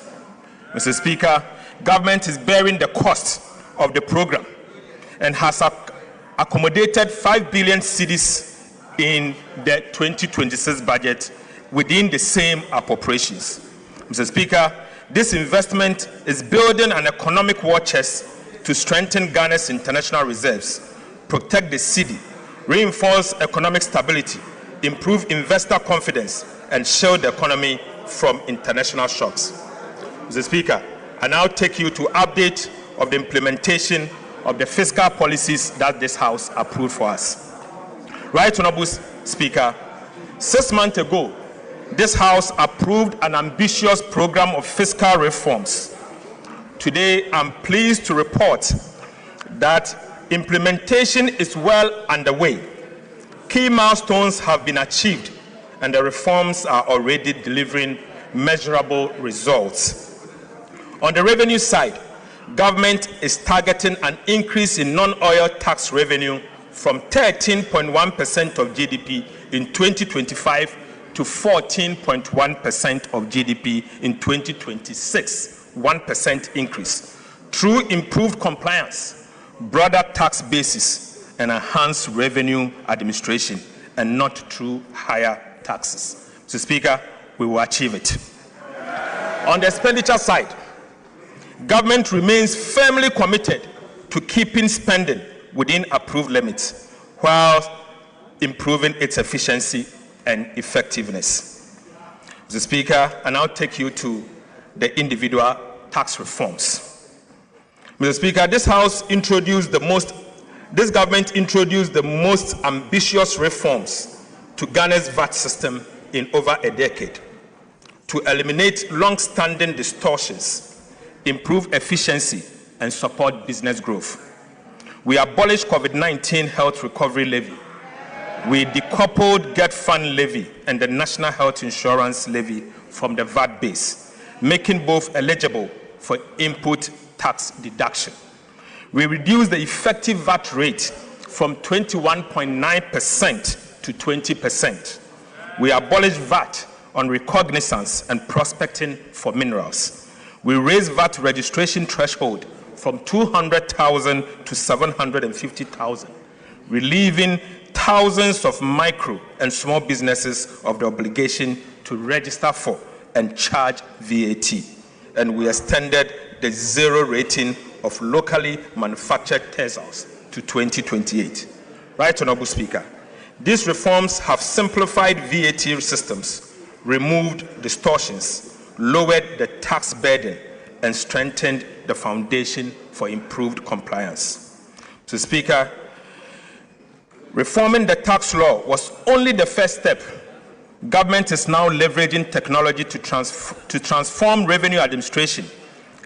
Mr. Speaker, government is bearing the cost of the program and has accommodated 5 billion cedis in the 2026 budget within the same appropriations. Mr. Speaker, this investment is building an economic war chest to strengthen Ghana's international reserves, protect the cedi, reinforce economic stability, improve investor confidence, and shield the economy from international shocks. Mr. Speaker, I now take you to update of the implementation of the fiscal policies that this House approved for us. Right Honorable Speaker, 6 months ago, this House approved an ambitious program of fiscal reforms. Today, I'm pleased to report that implementation is well underway. Key milestones have been achieved, and the reforms are already delivering measurable results. On the revenue side, government is targeting an increase in non-oil tax revenue from 13.1% of GDP in 2025 to 14.1% of GDP in 2026, 1% increase, through improved compliance, broader tax basis, and enhanced revenue administration, and not through higher taxes. Mr. Speaker, we will achieve it. On the expenditure side, government remains firmly committed to keeping spending within approved limits while improving its efficiency and effectiveness. Mr. Speaker, I now take you to the individual tax reforms. Mr. Speaker, this government introduced the most ambitious reforms to Ghana's VAT system in over a decade to eliminate long-standing distortions, improve efficiency, and support business growth. We abolished COVID-19 health recovery levy. We decoupled Get Fund levy and the National Health Insurance levy from the VAT base, making both eligible for input tax deduction. We reduced the effective VAT rate from 21.9% to 20%. We abolished VAT on recognizance and prospecting for minerals. We raised VAT registration threshold from 200,000 to 750,000, relieving thousands of micro and small businesses of the obligation to register for and charge VAT. And we extended the zero rating of locally manufactured textiles to 2028. Right Honorable Speaker, these reforms have simplified VAT systems, removed distortions, lowered the tax burden, and strengthened the foundation for improved compliance. Mr. Speaker, reforming the tax law was only the first step. Government is now leveraging technology to transform revenue administration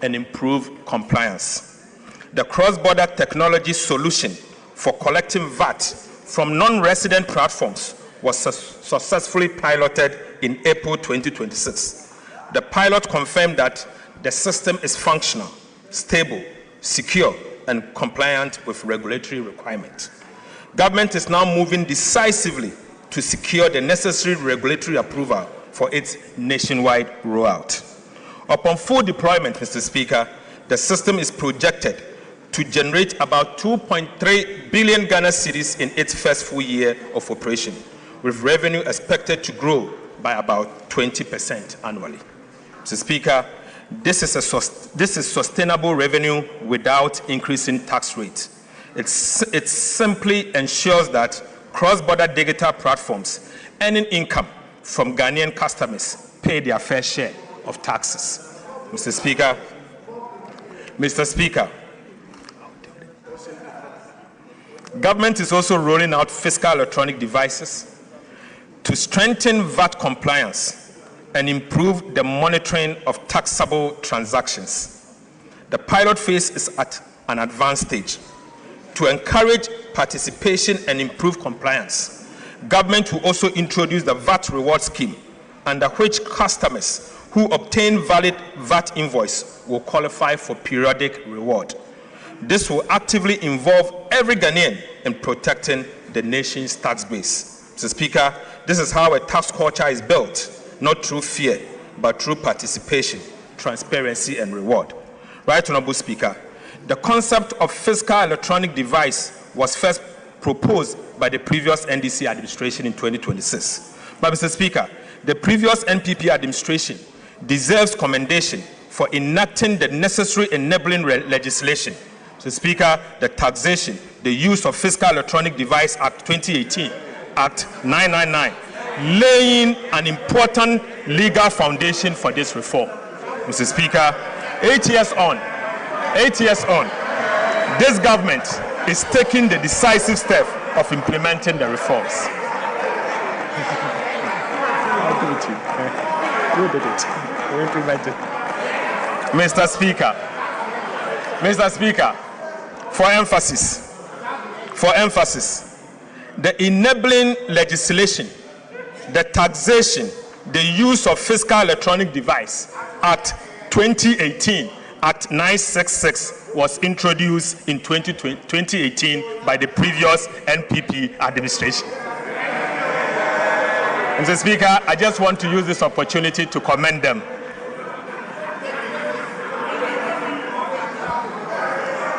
and improve compliance. The cross-border technology solution for collecting VAT from non-resident platforms was successfully piloted in April 2026. The pilot confirmed that the system is functional, stable, secure, and compliant with regulatory requirements. Government is now moving decisively to secure the necessary regulatory approval for its nationwide rollout. Upon full deployment, Mr. Speaker, the system is projected to generate about 2.3 billion Ghana cedis in its first full year of operation, with revenue expected to grow by about 20% annually. Mr. Speaker, This is sustainable revenue without increasing tax rate. It simply ensures that cross-border digital platforms earning income from Ghanaian customers pay their fair share of taxes. Mr. Speaker, government is also rolling out fiscal electronic devices to strengthen VAT compliance and improve the monitoring of taxable transactions. The pilot phase is at an advanced stage. To encourage participation and improve compliance, government will also introduce the VAT reward scheme, under which customers who obtain valid VAT invoice will qualify for periodic reward. This will actively involve every Ghanaian in protecting the nation's tax base. Mr. Speaker, this is how a tax culture is built, not through fear, but through participation, transparency, and reward. Right Honorable Speaker, the concept of fiscal electronic device was first proposed by the previous NDC administration in 2026. But Mr. Speaker, the previous NPP administration deserves commendation for enacting the necessary enabling legislation. Mr. Speaker, the taxation, the use of Fiscal Electronic Device Act 2018, Act 999, laying an important legal foundation for this reform. Mr. Speaker, 8 years on, this government is taking the decisive step of implementing the reforms. You did it. We implemented. Mr. Speaker, for emphasis, the enabling legislation, the taxation, the use of Fiscal Electronic Device Act 2018, Act 966, was introduced in 2018 by the previous NPP administration. Mr. Speaker, I just want to use this opportunity to commend them.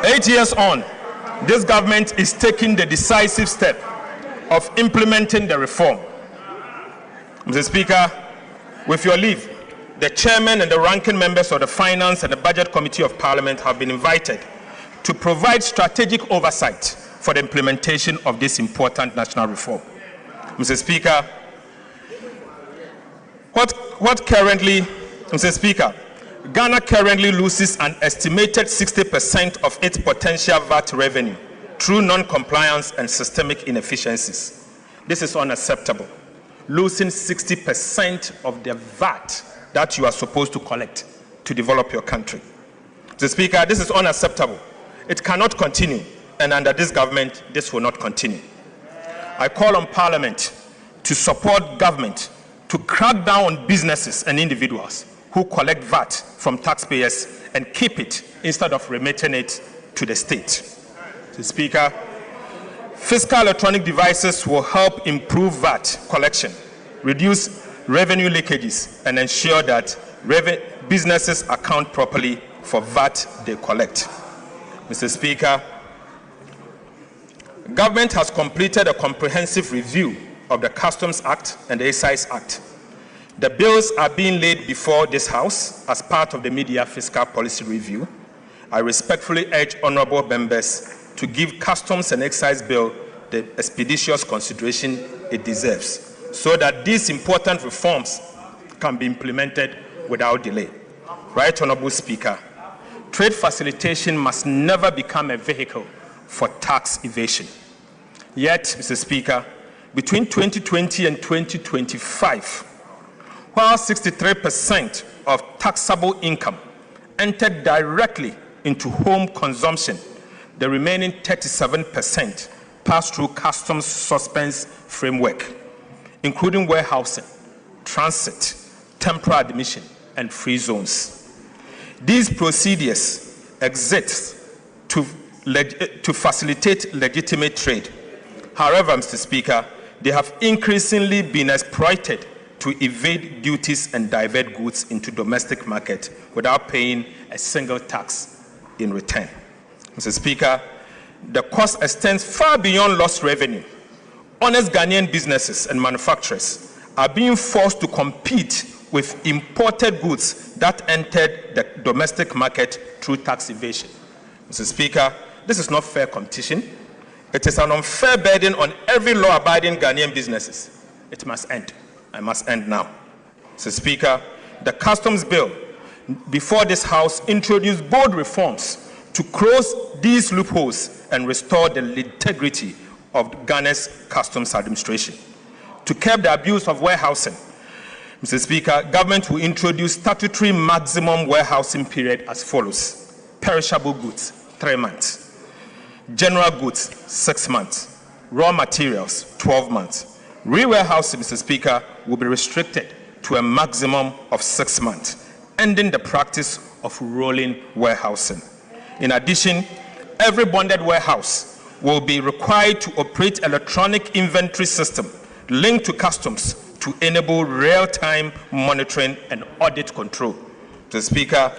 8 years on, this government is taking the decisive step of implementing the reform. Mr. Speaker, with your leave, the chairman and the ranking members of the Finance and the Budget Committee of Parliament have been invited to provide strategic oversight for the implementation of this important national reform. Mr. Speaker, Mr. Speaker, Ghana currently loses an estimated 60% of its potential VAT revenue through non-compliance and systemic inefficiencies. This is unacceptable. Losing 60% of the VAT that you are supposed to collect to develop your country. Mr. Speaker, this is unacceptable. It cannot continue, and under this government, this will not continue. I call on Parliament to support government to crack down on businesses and individuals who collect VAT from taxpayers and keep it instead of remitting it to the state. Mr. Speaker, fiscal electronic devices will help improve VAT collection, reduce revenue leakages, and ensure that businesses account properly for VAT they collect. Mr. Speaker, government has completed a comprehensive review of the Customs Act and the Excise Act. The bills are being laid before this House as part of the Media Fiscal Policy Review. I respectfully urge honorable members to give Customs and Excise Bill the expeditious consideration it deserves, so that these important reforms can be implemented without delay. Right Honorable Speaker, trade facilitation must never become a vehicle for tax evasion. Yet, Mr. Speaker, between 2020 and 2025, while 63% of taxable income entered directly into home consumption, the remaining 37% passed through customs suspense framework, including warehousing, transit, temporary admission, and free zones. These procedures exist to facilitate legitimate trade. However, Mr. Speaker, they have increasingly been exploited to evade duties and divert goods into domestic market without paying a single tax in return. Mr. Speaker, the cost extends far beyond lost revenue. Honest Ghanaian businesses and manufacturers are being forced to compete with imported goods that entered the domestic market through tax evasion. Mr. Speaker, this is not fair competition. It is an unfair burden on every law-abiding Ghanaian businesses. It must end. I must end now. Mr. Speaker, the customs bill before this House introduced bold reforms to close these loopholes and restore the integrity of Ghana's customs administration. To curb the abuse of warehousing, Mr. Speaker, government will introduce statutory maximum warehousing period as follows. Perishable goods, 3 months. General goods, 6 months. Raw materials, 12 months. Re-warehousing, Mr. Speaker, will be restricted to a maximum of 6 months, ending the practice of rolling warehousing. In addition, every bonded warehouse will be required to operate electronic inventory system linked to customs to enable real-time monitoring and audit control. Mr. Speaker,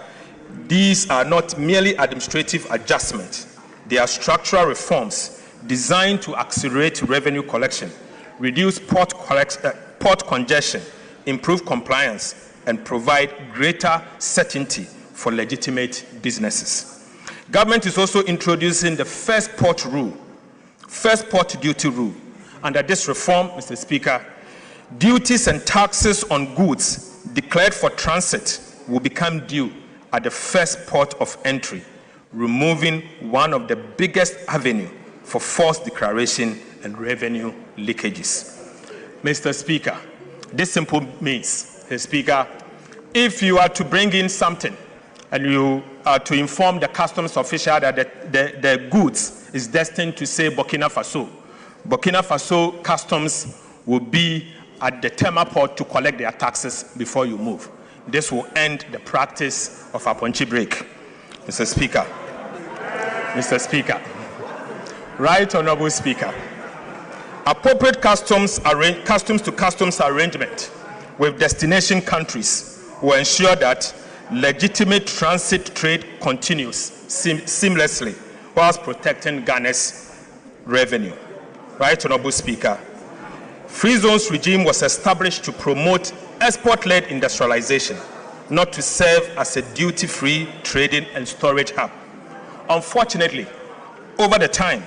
these are not merely administrative adjustments. They are structural reforms designed to accelerate revenue collection, reduce port congestion, improve compliance, and provide greater certainty for legitimate businesses. Government is also introducing the first port duty rule. Under this reform, Mr. Speaker, duties and taxes on goods declared for transit will become due at the first port of entry, removing one of the biggest avenues for false declaration and revenue leakages. Mr. Speaker, this simply means, Mr. Speaker, if you are to bring in something and you are to inform the customs official that the goods is destined to say Burkina Faso customs will be at the Tema port to collect their taxes before you move. This will end the practice of Aponchi break. Mr. Speaker, Right Honorable Speaker, appropriate customs to customs arrangement with destination countries will ensure that legitimate transit trade continues seamlessly whilst protecting Ghana's revenue. Right Honorable Speaker, Free Zones regime was established to promote export-led industrialization, not to serve as a duty-free trading and storage hub. Unfortunately, over the time,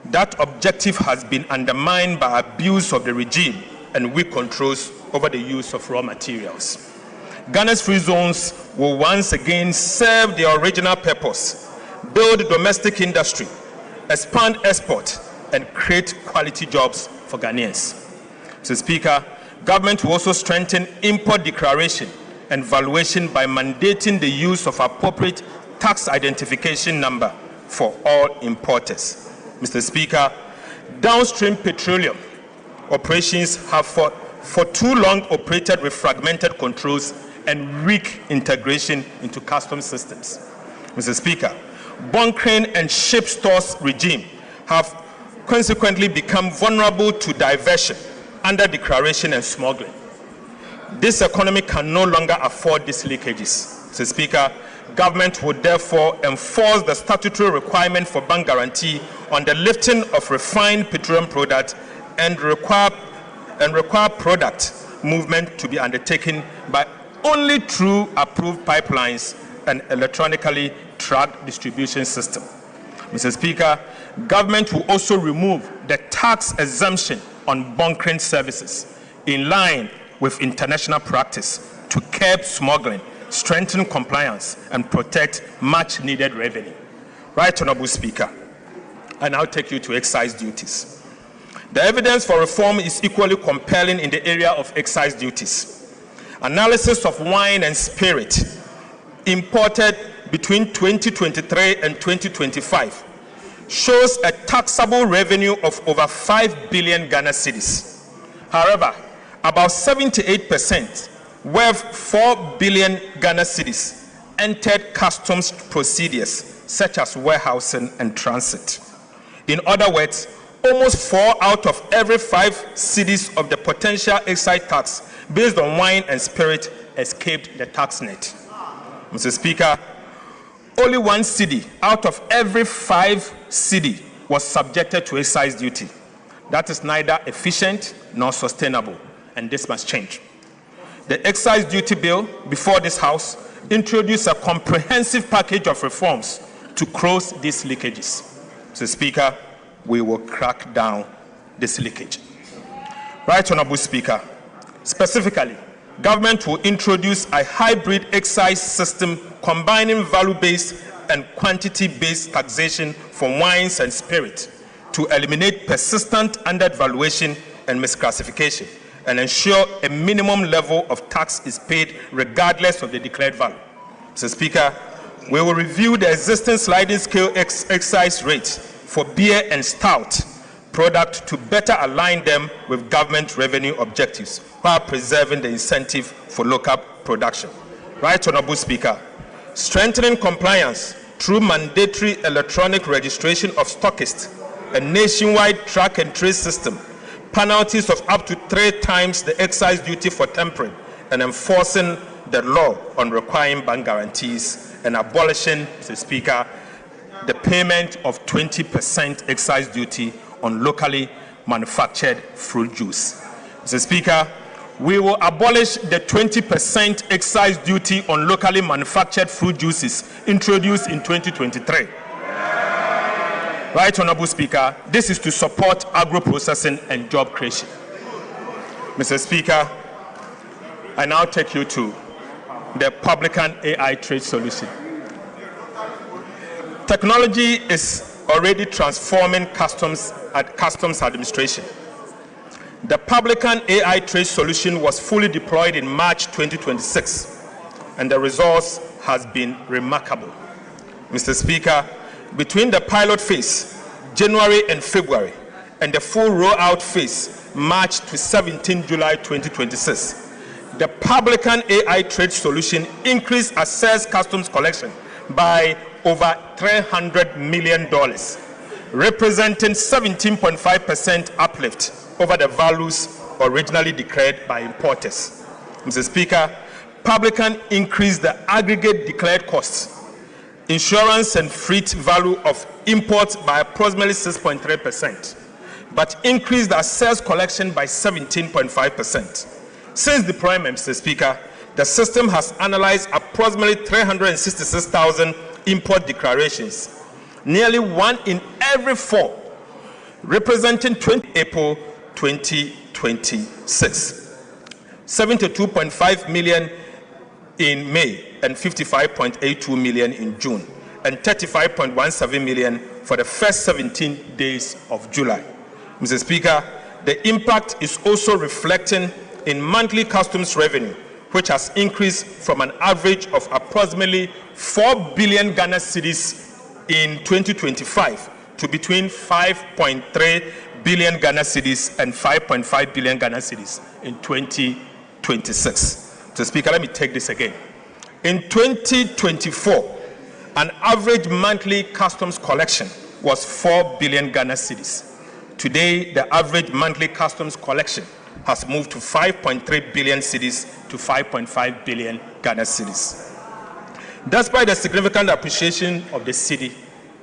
that objective has been undermined by abuse of the regime and weak controls over the use of raw materials. Ghana's free zones will once again serve their original purpose, build domestic industry, expand export, and create quality jobs for Ghanaians. Mr. Speaker, government will also strengthen import declaration and valuation by mandating the use of appropriate tax identification number for all importers. Mr. Speaker, downstream petroleum operations have for too long operated with fragmented controls and weak integration into customs systems. Mr. Speaker, bunkering and ship stores regime have consequently become vulnerable to diversion, under declaration and smuggling. This economy can no longer afford these leakages. Mr. Speaker, government would therefore enforce the statutory requirement for bank guarantee on the lifting of refined petroleum products and require product movement to be undertaken by only through approved pipelines and electronically tracked distribution system. Mr. Speaker, government will also remove the tax exemption on bunkering services in line with international practice to curb smuggling, strengthen compliance, and protect much-needed revenue. Right Honorable Speaker, I now take you to excise duties. The evidence for reform is equally compelling in the area of excise duties. Analysis of wine and spirit imported between 2023 and 2025 shows a taxable revenue of over 5 billion Ghana cedis. However, about 78%, worth 4 billion Ghana cedis, entered customs procedures such as warehousing and transit. In other words, almost 4 out of every 5 cedis of the potential excise tax based on wine and spirit escaped the tax net. Mr. Speaker, only 1 cedi out of every 5 cedi was subjected to excise duty. That is neither efficient nor sustainable, and this must change. The excise duty bill before this House introduced a comprehensive package of reforms to close these leakages. Mr. Speaker, we will crack down this leakage. Right Honorable Speaker, specifically, government will introduce a hybrid excise system combining value-based and quantity-based taxation for wines and spirits to eliminate persistent undervaluation and misclassification and ensure a minimum level of tax is paid regardless of the declared value. Mr. Speaker, we will review the existing sliding scale excise rates for beer and stout products to better align them with government revenue objectives while preserving the incentive for local production. Right Honorable Speaker, strengthening compliance through mandatory electronic registration of stockists, a nationwide track and trace system, penalties of up to 3 times the excise duty for tampering, and enforcing the law on requiring bank guarantees, and abolishing, Mr. Speaker, the payment of 20% excise duty on locally manufactured fruit juice. Mr. Speaker, we will abolish the 20% excise duty on locally manufactured fruit juices introduced in 2023. Right Honorable Speaker, this is to support agro-processing and job creation. Mr. Speaker, I now take you to the Publican AI trade solution. Technology is already transforming customs administration. The Publican AI trade solution was fully deployed in March 2026, and the results has been remarkable. Mr. Speaker, between the pilot phase, January and February, and the full rollout phase, March to 17 July 2026, the Publican AI trade solution increased assessed customs collection by over $300 million, representing 17.5% uplift over the values originally declared by importers. Mr. Speaker, Publican increased the aggregate declared costs, insurance and freight value of imports by approximately 6.3%, but increased the assessed collection by 17.5%. Since deployment, Mr. Speaker, the system has analyzed approximately 366,000 import declarations, nearly 1 in every 4, representing 20 April 2026, 72.5 million in May, and 55.82 million in June, and 35.17 million for the first 17 days of July. Mr. Speaker, the impact is also reflecting in monthly customs revenue, which has increased from an average of approximately 4 billion Ghana cedis in 2025 to between 5.3 billion Ghana cedis and 5.5 billion Ghana cedis in 2026. Mr. Speaker, let me take this again. In 2024, an average monthly customs collection was 4 billion Ghana cedis. Today, the average monthly customs collection has moved to 5.3 billion cedis to 5.5 billion Ghana cedis. Despite the significant appreciation of the cedi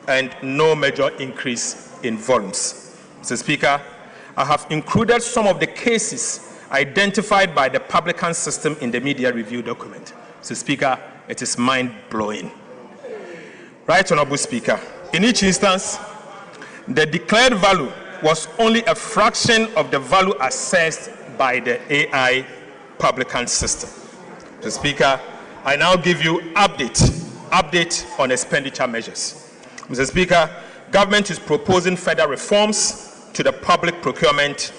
and no major increase in volumes. Mr. Speaker, I have included some of the cases identified by the Publican system in the media review document. Mr. Speaker, it is mind-blowing. Right Honorable Speaker, in each instance, the declared value was only a fraction of the value assessed by the AI Publican system. Mr. Speaker, I now give you update on expenditure measures. Mr. Speaker, government is proposing further reforms to the public procurement,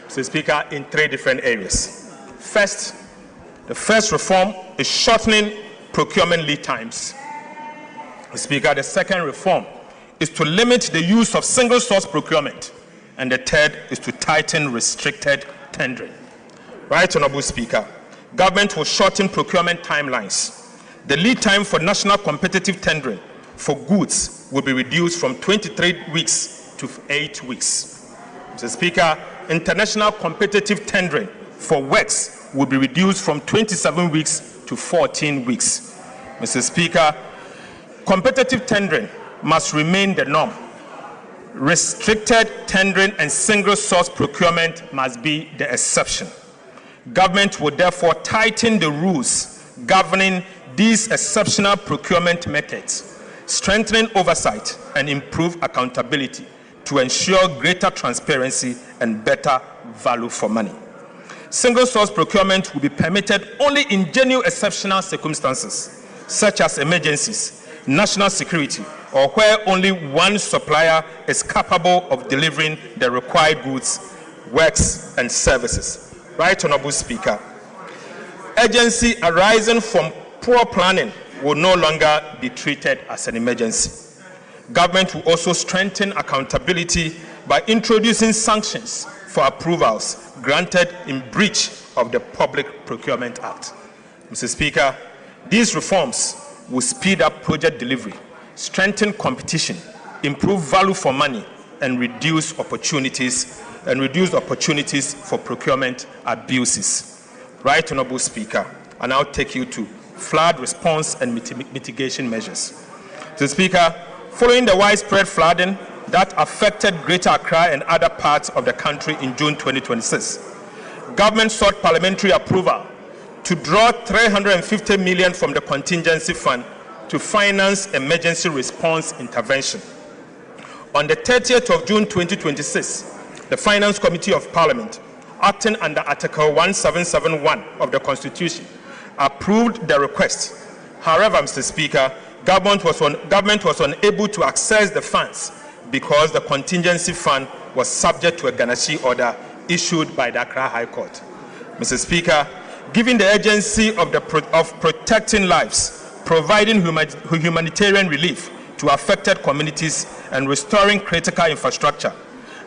Mr. Speaker, in 3 different areas. First, the first reform is shortening procurement lead times. Mr. Speaker, the second reform is to limit the use of single source procurement. And the third is to tighten restricted tendering. Right Honorable Speaker, government will shorten procurement timelines. The lead time for national competitive tendering for goods will be reduced from 23 weeks to 8 weeks. Mr. Speaker, international competitive tendering for works will be reduced from 27 weeks to 14 weeks. Mr. Speaker, competitive tendering must remain the norm. Restricted tendering and single source procurement must be the exception. Government will therefore tighten the rules governing these exceptional procurement methods, strengthening oversight and improve accountability to ensure greater transparency and better value for money. Single source procurement will be permitted only in genuine exceptional circumstances, such as emergencies, national security, or where only one supplier is capable of delivering the required goods, works, and services. Right, Honorable Speaker. Agency arising from poor planning will no longer be treated as an emergency. Government will also strengthen accountability by introducing sanctions for approvals granted in breach of the Public Procurement Act. Mr. Speaker, these reforms will speed up project delivery, strengthen competition, improve value for money, and reduce opportunities for procurement abuses. Right, Honorable Speaker, I now take you to flood response and mitigation measures. Mr. Speaker, following the widespread flooding that affected Greater Accra and other parts of the country in June 2026, government sought parliamentary approval to draw $350 million from the contingency fund to finance emergency response intervention. On the 30th of June 2026, the Finance Committee of Parliament, acting under Article 1771 of the Constitution, approved the request. However, Mr. Speaker, government was unable to access the funds because the contingency fund was subject to a garnishee order issued by the Accra High Court. Mr. Speaker, given the urgency of protecting lives, providing humanitarian relief to affected communities, and restoring critical infrastructure,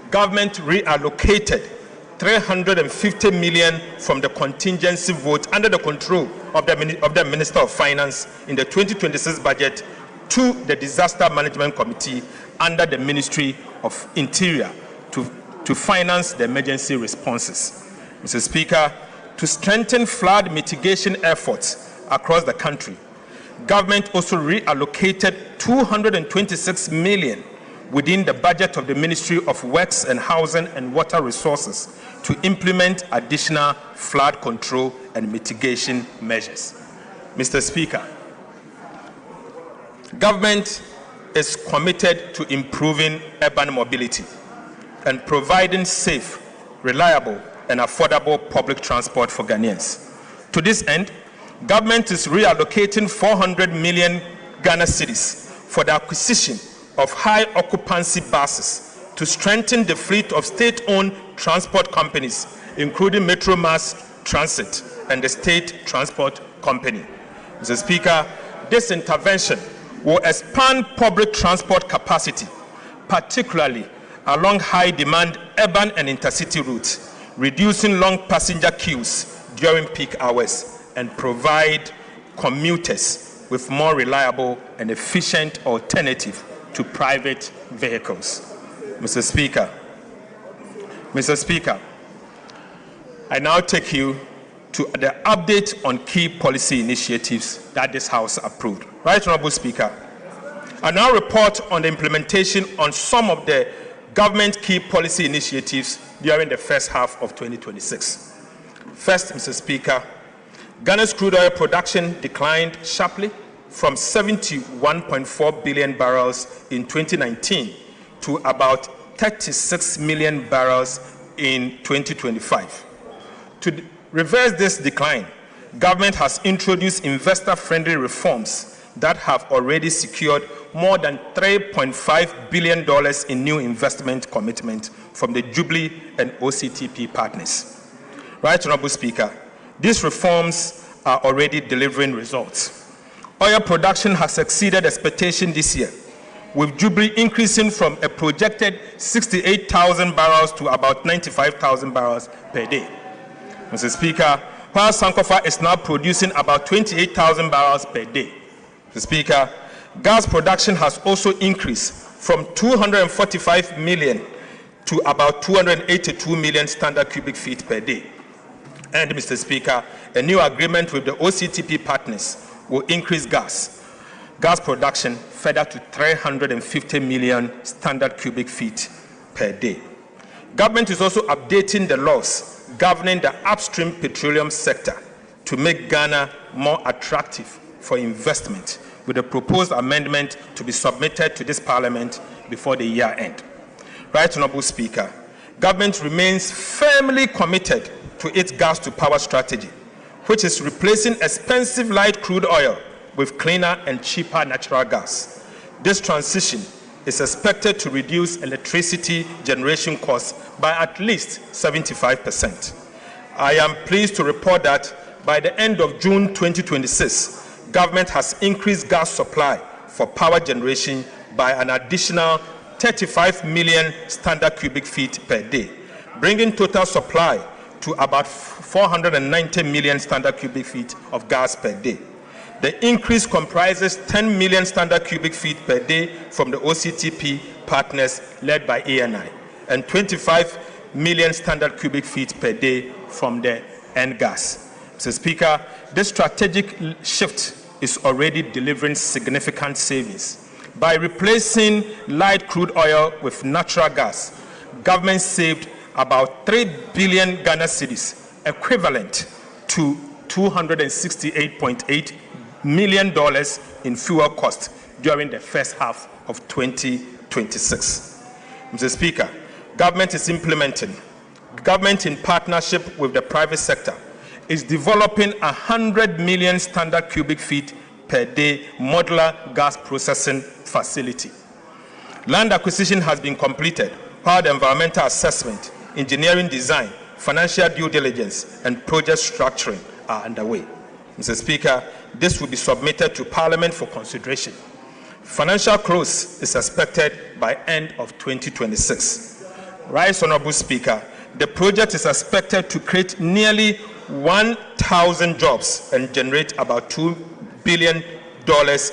government reallocated $350 million from the contingency vote under the control of the Minister of Finance in the 2026 budget to the Disaster Management Committee under the Ministry of Interior to finance the emergency responses. Mr. Speaker, to strengthen flood mitigation efforts across the country, government also reallocated $226 million within the budget of the Ministry of Works and Housing and Water Resources to implement additional flood control and mitigation measures. Mr. Speaker, government is committed to improving urban mobility and providing safe, reliable, and affordable public transport for Ghanaians. To this end, government is reallocating 400 million Ghana cedis for the acquisition of high-occupancy buses to strengthen the fleet of state-owned transport companies, including Metro Mass Transit and the State Transport Company. Mr. Speaker, this intervention will expand public transport capacity, particularly along high-demand urban and intercity routes, reducing long passenger queues during peak hours, and provide commuters with more reliable and efficient alternative to private vehicles. Mr. Speaker, I now take you to the update on key policy initiatives that this House approved. Right, Honorable Speaker, I now report on the implementation on some of the government key policy initiatives during the first half of 2026. First, Mr. Speaker, Ghana's crude oil production declined sharply from 71.4 billion barrels in 2019 to about 36 million barrels in 2025. To reverse this decline, government has introduced investor-friendly reforms that have already secured more than $3.5 billion in new investment commitment from the Jubilee and OCTP partners. Right, Honorable Speaker, these reforms are already delivering results. Oil production has exceeded expectation this year, with Jubilee increasing from a projected 68,000 barrels to about 95,000 barrels per day. Mr. Speaker, while Sankofa is now producing about 28,000 barrels per day. Mr. Speaker, gas production has also increased from 245 million to about 282 million standard cubic feet per day. And, Mr. Speaker, a new agreement with the OCTP partners will increase gas production further to 350 million standard cubic feet per day. Government is also updating the laws governing the upstream petroleum sector to make Ghana more attractive for investment, with a proposed amendment to be submitted to this Parliament before the year end. Right Honourable Speaker, Government remains firmly committed to its gas to power strategy, which is replacing expensive light crude oil with cleaner and cheaper natural gas. This transition is expected to reduce electricity generation costs by at least 75%. I am pleased to report that by the end of June 2026, Government has increased gas supply for power generation by an additional 35 million standard cubic feet per day, bringing total supply to about 490 million standard cubic feet of gas per day. The increase comprises 10 million standard cubic feet per day from the OCTP partners led by ANI and 25 million standard cubic feet per day from the NGAS. Mr. Speaker, this strategic shift is already delivering significant savings. By replacing light crude oil with natural gas, Government saved about 3 billion Ghana cedis, equivalent to $268.8 million in fuel costs during the first half of 2026. Mr. Speaker, Government is implementing. Government, in partnership with the private sector, is developing 100 million standard cubic feet per day modular gas processing facility. Land acquisition has been completed, while the environmental assessment, engineering design, financial due diligence, and project structuring are underway. Mr. Speaker, this will be submitted to Parliament for consideration. Financial close is expected by end of 2026. Right Honourable Speaker, the project is expected to create nearly 1,000 jobs and generate about $2 billion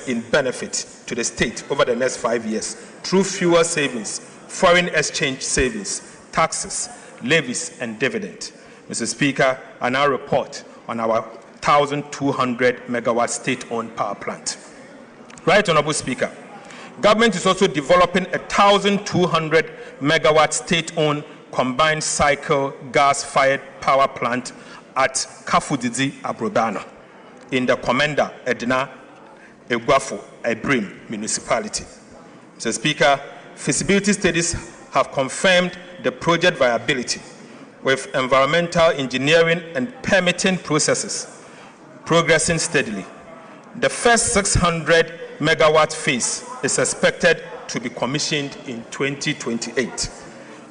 in benefit to the state over the next 5 years through fuel savings, foreign exchange savings, taxes, levies, and dividend. Mr. Speaker, I now report on our 1,200 megawatt state-owned power plant. Right Honourable Speaker, Government is also developing a 1,200 megawatt state-owned combined cycle gas-fired power plant at Kafudidi Abrobano in the Commander Edna Egwafo Ebrim municipality. Mr. Speaker, feasibility studies have confirmed the project viability, with environmental engineering and permitting processes progressing steadily. The first 600 megawatt phase is expected to be commissioned in 2028.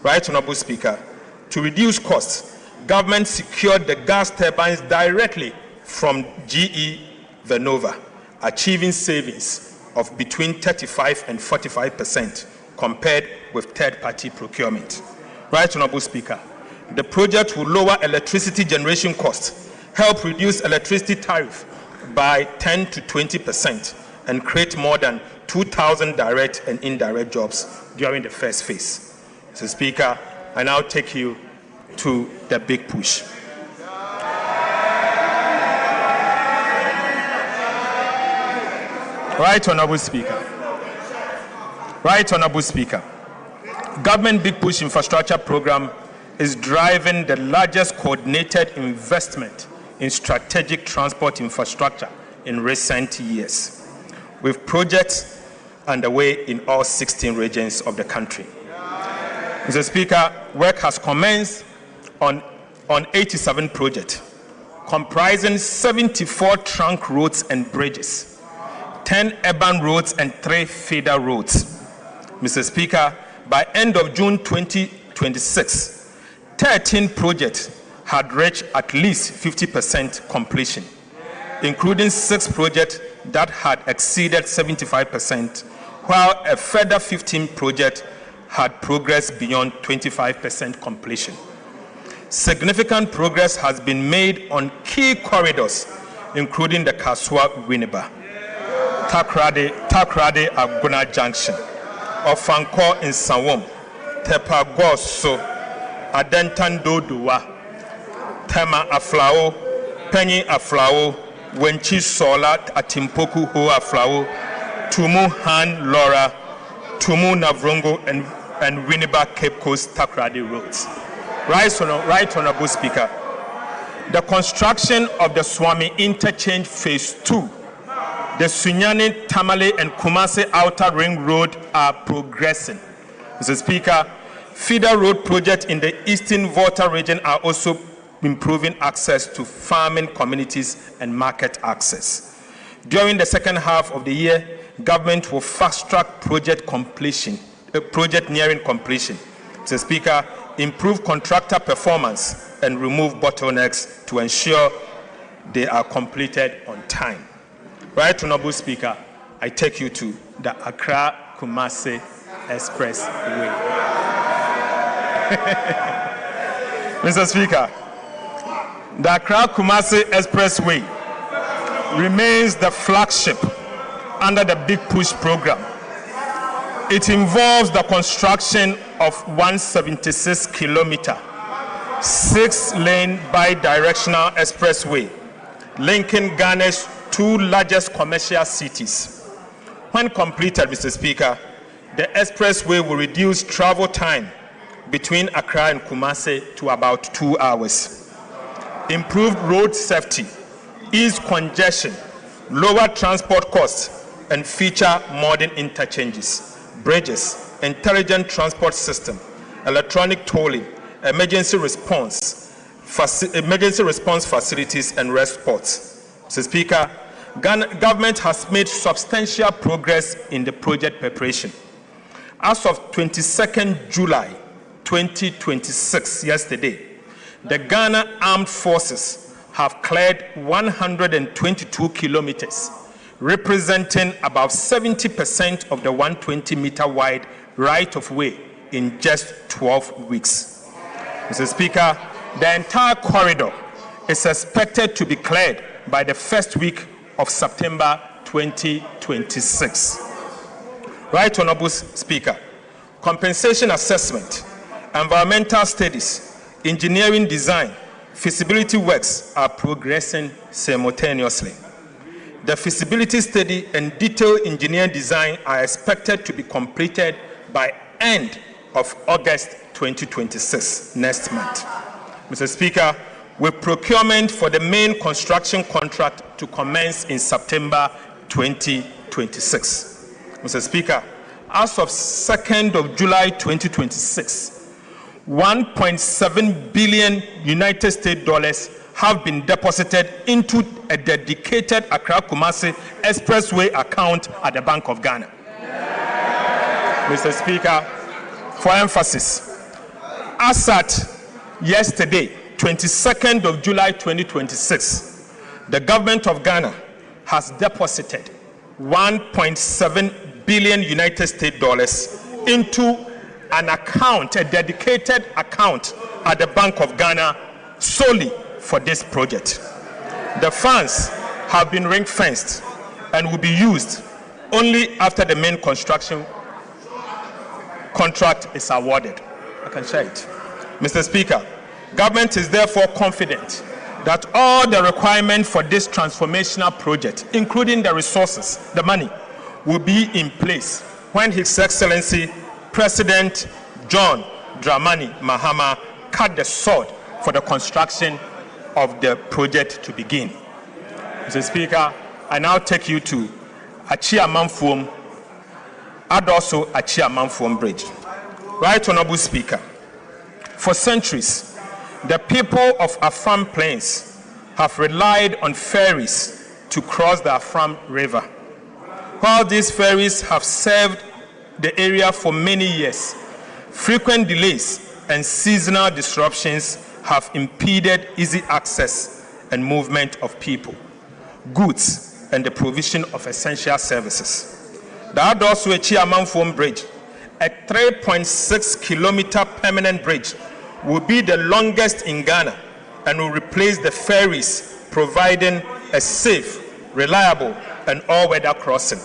Right Honourable Speaker, to reduce costs, Government secured the gas turbines directly from GE Vernova, achieving savings of between 35% and 45% compared with third-party procurement. Right Honourable Speaker, the project will lower electricity generation costs, help reduce electricity tariff by 10 to 20%, and create more than 2,000 direct and indirect jobs during the first phase. Mr. Speaker, I now take you to the big push. Right Honourable Speaker. Right Honourable Speaker. Government Big Push Infrastructure Program is driving the largest coordinated investment in strategic transport infrastructure in recent years, with projects underway in all 16 regions of the country. Mr. Speaker, work has commenced on 87 projects, comprising 74 trunk roads and bridges, 10 urban roads and 3 feeder roads. Mr. Speaker, by end of June 2026, 13 projects had reached at least 50% completion, including 6 projects that had exceeded 75%, while a further 15 projects had progressed beyond 25% completion. Significant progress has been made on key corridors, including the Kasua-Winneba, Takrade Aguna Junction, Ofanko in Sawom, Tepagoso, Adentan Doduwa, Tema Aflao, Penny Aflao, Wenchi Sola Atimpoku Ho Aflao, Tumu Han Laura, Tumu Navrongo, and and Winneba Cape Coast Takoradi roads. Right Honorable Speaker, the construction of the Swami Interchange Phase 2, the Sunyani, Tamale and Kumasi Outer Ring Road are progressing. Mr. Speaker, feeder road projects in the Eastern Volta region are also improving access to farming communities and market access. During the second half of the year, government will fast-track project nearing completion. Mr. Speaker, improve contractor performance and remove bottlenecks to ensure they are completed on time. Right Honorable Speaker, I take you to the Accra-Kumasi Expressway. Mr. Speaker, the Accra-Kumasi Expressway remains the flagship under the Big Push program. It involves the construction of 176-kilometer, 6-lane bi-directional expressway linking Ghana's two largest commercial cities. When completed, Mr. Speaker, the expressway will reduce travel time between Accra and Kumasi to about 2 hours. Improve road safety, ease congestion, lower transport costs, and feature modern interchanges, bridges, intelligent transport system, electronic tolling, emergency response facilities, and rest spots. Mr. Speaker, government has made substantial progress in the project preparation. As of 22nd July 2026, yesterday, the Ghana Armed Forces have cleared 122 kilometers, representing about 70% of the 120-meter wide right-of-way in just 12 weeks. Mr. Speaker, the entire corridor is expected to be cleared by the first week of September 2026. Right Honorable Speaker, compensation assessment, environmental studies, engineering design, feasibility works are progressing simultaneously. The feasibility study and detailed engineering design are expected to be completed by end of August 2026, next month. Mr. Speaker, with procurement for the main construction contract to commence in September 2026. Mr. Speaker, as of 2nd of July 2026, $1.7 billion United States dollars have been deposited into a dedicated Accra-Kumasi Expressway account at the Bank of Ghana. Mr. Speaker, for emphasis, as at yesterday, 22nd of July 2026, the government of Ghana has deposited $1.7 billion United States dollars into an account, a dedicated account at the Bank of Ghana solely for this project. The funds have been ring-fenced and will be used only after the main construction contract is awarded. I can share it. Mr. Speaker, government is therefore confident that all the requirements for this transformational project, including the resources, the money, will be in place when His Excellency President John Dramani Mahama cut the sword for the construction of the project to begin. Mr. Speaker, I now take you to Achia Mamfuom, and also Achia Mamfuom Bridge. Right Honorable Speaker, for centuries, the people of Afam Plains have relied on ferries to cross the Afam River. While these ferries have served the area for many years, frequent delays and seasonal disruptions have impeded easy access and movement of people, goods, and the provision of essential services. The Adosu Achia Mamfuom Bridge, a 3.6-kilometer permanent bridge, will be the longest in Ghana and will replace the ferries, providing a safe, reliable, and all-weather crossing.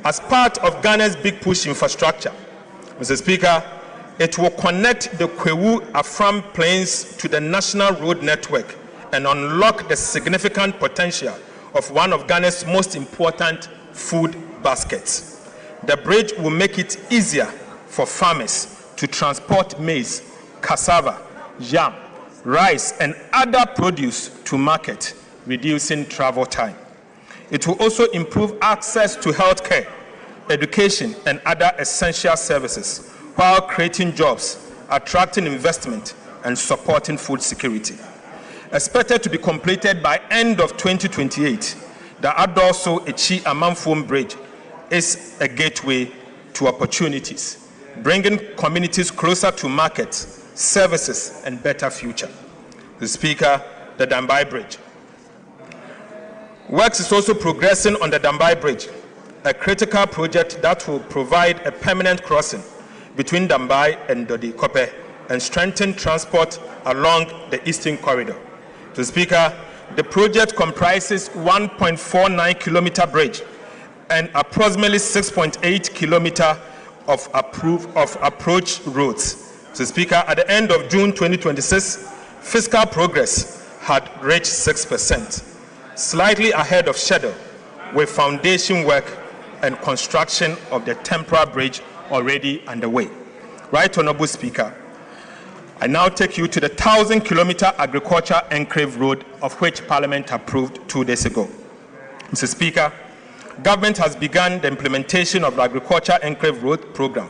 As part of Ghana's Big Push infrastructure, Mr. Speaker, it will connect the Kwewu-Afam Plains to the national road network and unlock the significant potential of one of Ghana's most important food baskets. The bridge will make it easier for farmers to transport maize, cassava, yam, rice, and other produce to market, reducing travel time. It will also improve access to healthcare, education, and other essential services while creating jobs, attracting investment, and supporting food security. Expected to be completed by end of 2028, the Adorso-Echi Amanfum Bridge is a gateway to opportunities, bringing communities closer to markets, services, and better future. The Speaker, the Dambai Bridge. Works is also progressing on the Dambai Bridge, a critical project that will provide a permanent crossing between Dambai and Dodi-Kope and strengthen transport along the Eastern Corridor. The Speaker, the project comprises 1.49 kilometer bridge and approximately 6.8 kilometer of approach roads. The Speaker, at the end of June 2026, fiscal progress had reached 6%, slightly ahead of schedule, with foundation work and construction of the temporary bridge already underway. Right Honorable Speaker, I now take you to the 1,000-kilometer agriculture enclave road, of which Parliament approved 2 days ago. Mr. Speaker, government has begun the implementation of the agriculture enclave road program.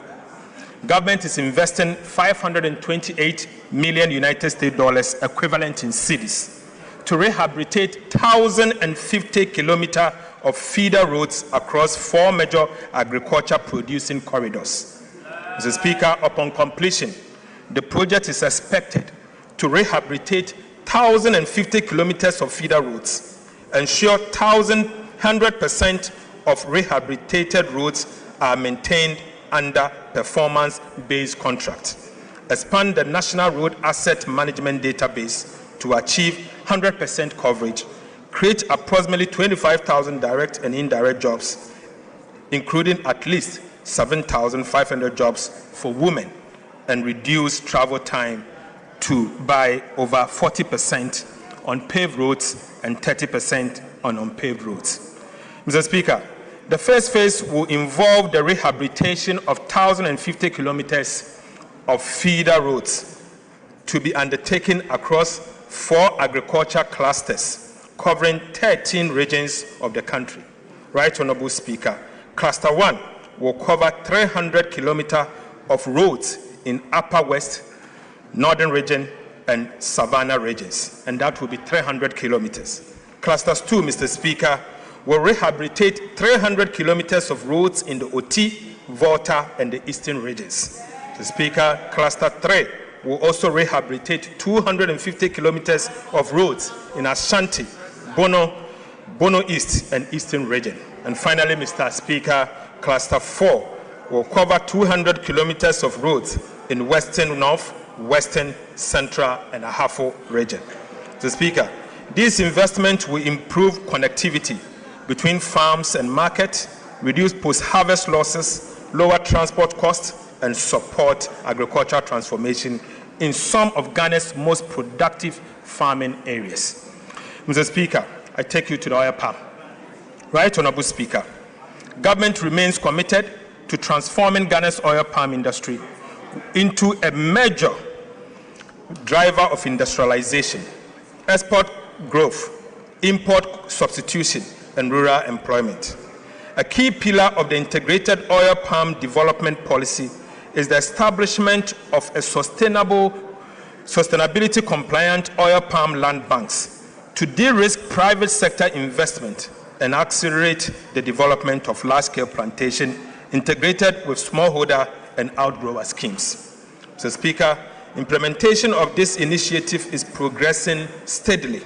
Government is investing $528 million United States dollars, equivalent in cedis, to rehabilitate 1,050 kilometers of feeder roads across 4 major agriculture producing corridors. Mr. Speaker, upon completion, the project is expected to rehabilitate 1,050 kilometers of feeder roads, ensure 100% of rehabilitated roads are maintained under performance-based contracts, expand the National Road Asset Management Database to achieve 100% coverage, create approximately 25,000 direct and indirect jobs, including at least 7,500 jobs for women, and reduce travel time by over 40% on paved roads and 30% on unpaved roads. Mr. Speaker, the first phase will involve the rehabilitation of 1,050 kilometers of feeder roads to be undertaken across 4 agriculture clusters covering 13 regions of the country. Right Honorable Speaker, Cluster 1 will cover 300 kilometers of roads in Upper West, Northern Region, and Savannah regions, and that will be 300 kilometers. Clusters 2, Mr. Speaker, will rehabilitate 300 kilometers of roads in the Oti, Volta, and the Eastern regions. Mr. Speaker, Cluster 3 will also rehabilitate 250 kilometers of roads in Ashanti, Bono East, and Eastern region. And finally, Mr. Speaker, Cluster 4 will cover 200 kilometers of roads in Western North, Western, Central, and Ahafo region. Mr. Speaker, this investment will improve connectivity between farms and market, reduce post-harvest losses, lower transport costs, and support agricultural transformation in some of Ghana's most productive farming areas. Mr. Speaker, I take you to the oil palm. Right Honorable Speaker, government remains committed to transforming Ghana's oil palm industry into a major driver of industrialization, export growth, import substitution, and rural employment. A key pillar of the integrated oil palm development policy is the establishment of a sustainability-compliant oil palm land banks to de-risk private sector investment and accelerate the development of large-scale plantation integrated with smallholder and outgrower schemes. Mr. Speaker, implementation of this initiative is progressing steadily.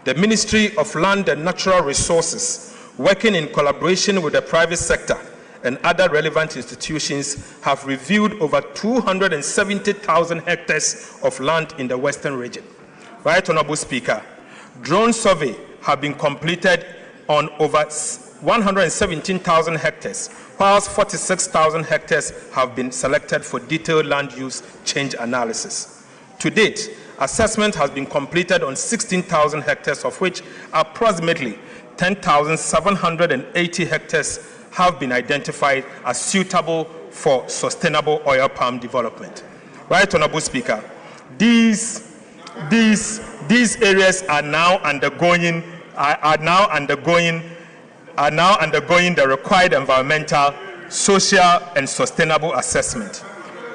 The Ministry of Land and Natural Resources, working in collaboration with the private sector and other relevant institutions, have reviewed over 270,000 hectares of land in the Western region. Right Honorable Speaker, drone survey have been completed on over 117,000 hectares, whilst 46,000 hectares have been selected for detailed land use change analysis. To date, assessment has been completed on 16,000 hectares, of which approximately 10,780 hectares have been identified as suitable for sustainable oil palm development. Right, Honorable Speaker, these areas are now undergoing the required environmental, social, and sustainable assessment,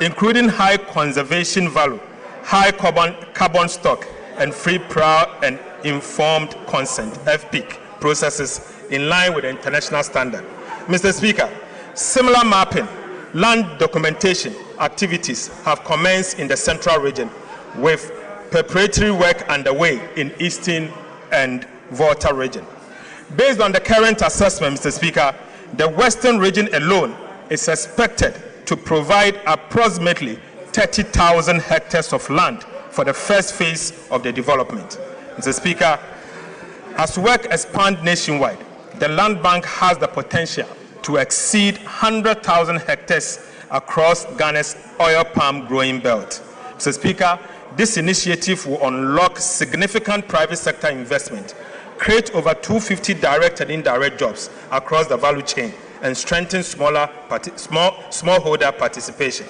including high conservation value, high carbon stock, and free, prior, and informed consent (FPIC) processes in line with the international standard. Mr. Speaker, similar mapping, land documentation activities have commenced in the central region, with preparatory work underway in Eastern and Volta region. Based on the current assessment, Mr. Speaker, the Western region alone is expected to provide approximately 30,000 hectares of land for the first phase of the development. Mr. Speaker, as work expands nationwide, the land bank has the potential to exceed 100,000 hectares across Ghana's oil palm growing belt. Mr. Speaker, this initiative will unlock significant private sector investment, create over 250 direct and indirect jobs across the value chain, and strengthen smallholder participation,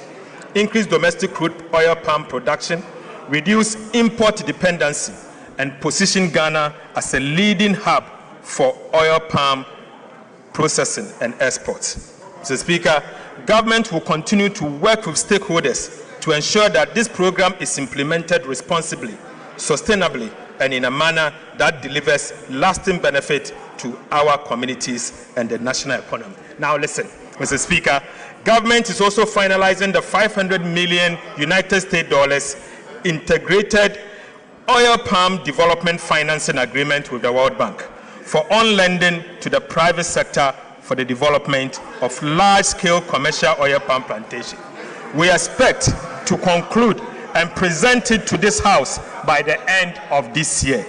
increase domestic crude oil palm production, reduce import dependency, and position Ghana as a leading hub for oil palm processing and exports. Mr. Speaker, government will continue to work with stakeholders to ensure that this program is implemented responsibly, sustainably, and in a manner that delivers lasting benefit to our communities and the national economy. Now listen, Mr. Speaker, government is also finalizing the $500 million United States dollars integrated oil palm development financing agreement with the World Bank for on-lending to the private sector for the development of large-scale commercial oil palm plantation. We expect to conclude and present it to this House by the end of this year.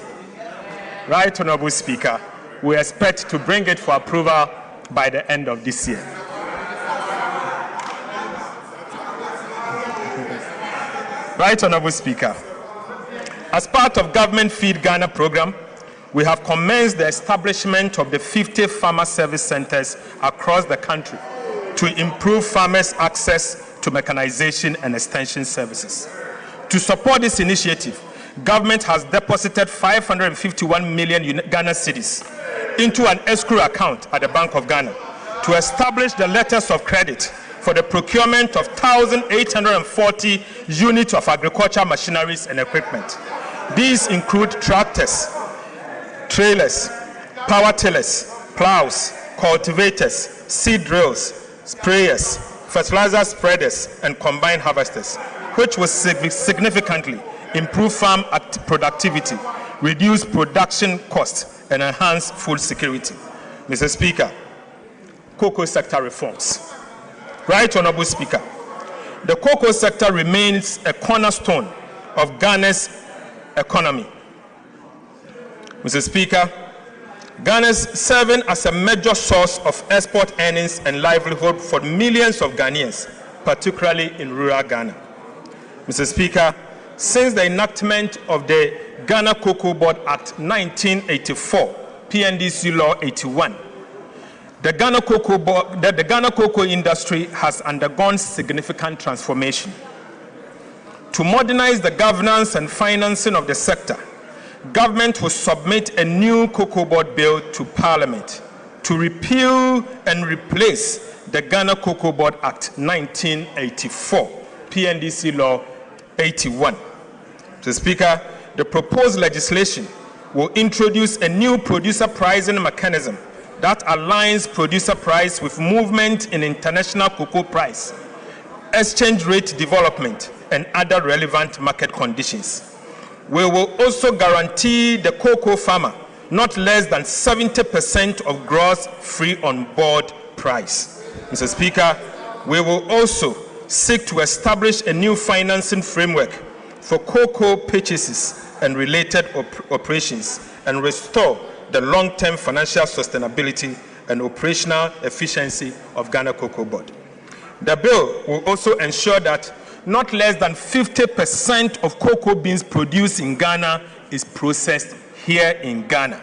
Right, Honorable Speaker, we expect to bring it for approval by the end of this year. Right, Honorable Speaker, as part of Government Feed Ghana program, we have commenced the establishment of the 50 farmer service centers across the country to improve farmers' access to mechanization and extension services. To support this initiative, government has deposited 551 million Ghana cedis into an escrow account at the Bank of Ghana to establish the letters of credit for the procurement of 1,840 units of agricultural machineries and equipment. These include tractors, trailers, power tillers, plows, cultivators, seed drills, sprayers, fertilizer spreaders, and combine harvesters, which will significantly improve farm productivity, reduce production costs, and enhance food security. Mr. Speaker, cocoa sector reforms. Right, Honorable Speaker, the cocoa sector remains a cornerstone of Ghana's economy. Mr. Speaker, Ghana is serving as a major source of export earnings and livelihood for millions of Ghanaians, particularly in rural Ghana. Mr. Speaker, since the enactment of the Ghana Cocoa Board Act 1984, PNDC Law 81, the Ghana cocoa industry has undergone significant transformation. To modernize the governance and financing of the sector, government will submit a new Cocoa Board Bill to Parliament to repeal and replace the Ghana Cocoa Board Act 1984, PNDC Law 81. Mr. Speaker, the proposed legislation will introduce a new producer pricing mechanism that aligns producer price with movement in international cocoa price, exchange rate development, and other relevant market conditions. We will also guarantee the cocoa farmer not less than 70% of gross free on board price. Mr. Speaker, we will also seek to establish a new financing framework for cocoa purchases and related operations and restore the long-term financial sustainability and operational efficiency of Ghana Cocoa Board. The bill will also ensure that not less than 50% of cocoa beans produced in Ghana is processed here in Ghana.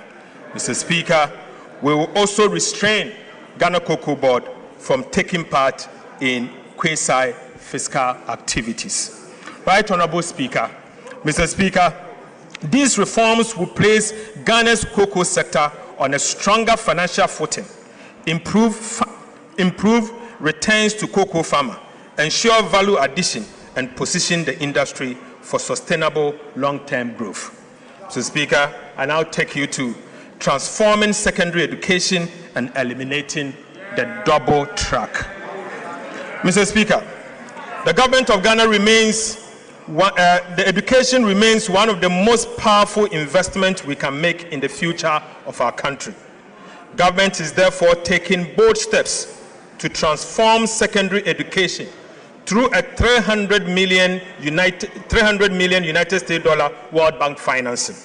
Mr. Speaker, we will also restrain Ghana Cocoa Board from taking part in quasi-fiscal activities. Right Honorable Speaker, Mr. Speaker, these reforms will place Ghana's cocoa sector on a stronger financial footing, improve returns to cocoa farmer, ensure value addition, and position the industry for sustainable long-term growth. Mr. Speaker, I now take you to transforming secondary education and eliminating the double track. Mr. Speaker, the government of Ghana the education remains one of the most powerful investments we can make in the future of our country. Government is therefore taking bold steps to transform secondary education through a $300 million United States dollar World Bank financing.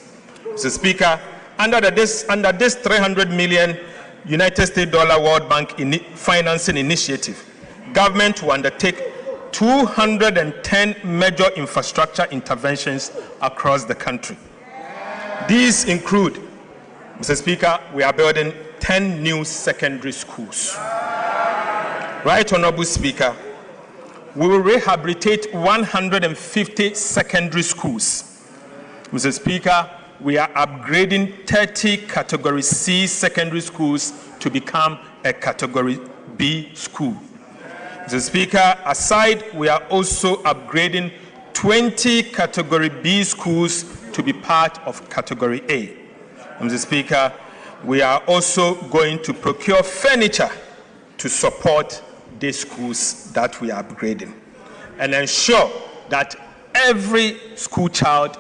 Mr. Speaker, under this $300 million United States dollar World Bank financing initiative, government will undertake 210 major infrastructure interventions across the country. These include, Mr. Speaker, we are building 10 new secondary schools. Right Honorable Speaker, we will rehabilitate 150 secondary schools. Mr. Speaker, we are upgrading 30 Category C secondary schools to become a Category B school. Mr. Speaker, aside, we are also upgrading 20 Category B schools to be part of Category A. Mr. Speaker, we are also going to procure furniture to support these schools that we are upgrading and ensure that every school child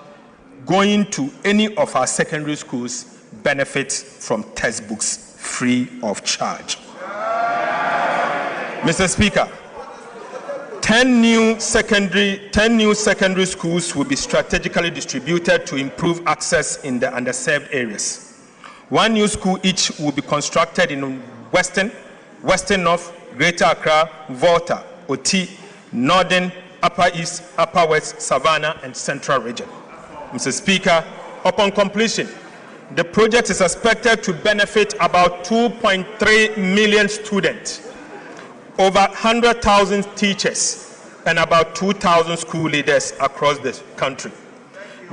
going to any of our secondary schools benefits from textbooks free of charge. Mr. Speaker, 10 new secondary schools will be strategically distributed to improve access in the underserved areas. One new school each will be constructed in Western North, Greater Accra, Volta, Oti, Northern, Upper East, Upper West, Savannah, and Central Region. Mr. Speaker, upon completion, the project is expected to benefit about 2.3 million students, over 100,000 teachers, and about 2,000 school leaders across the country.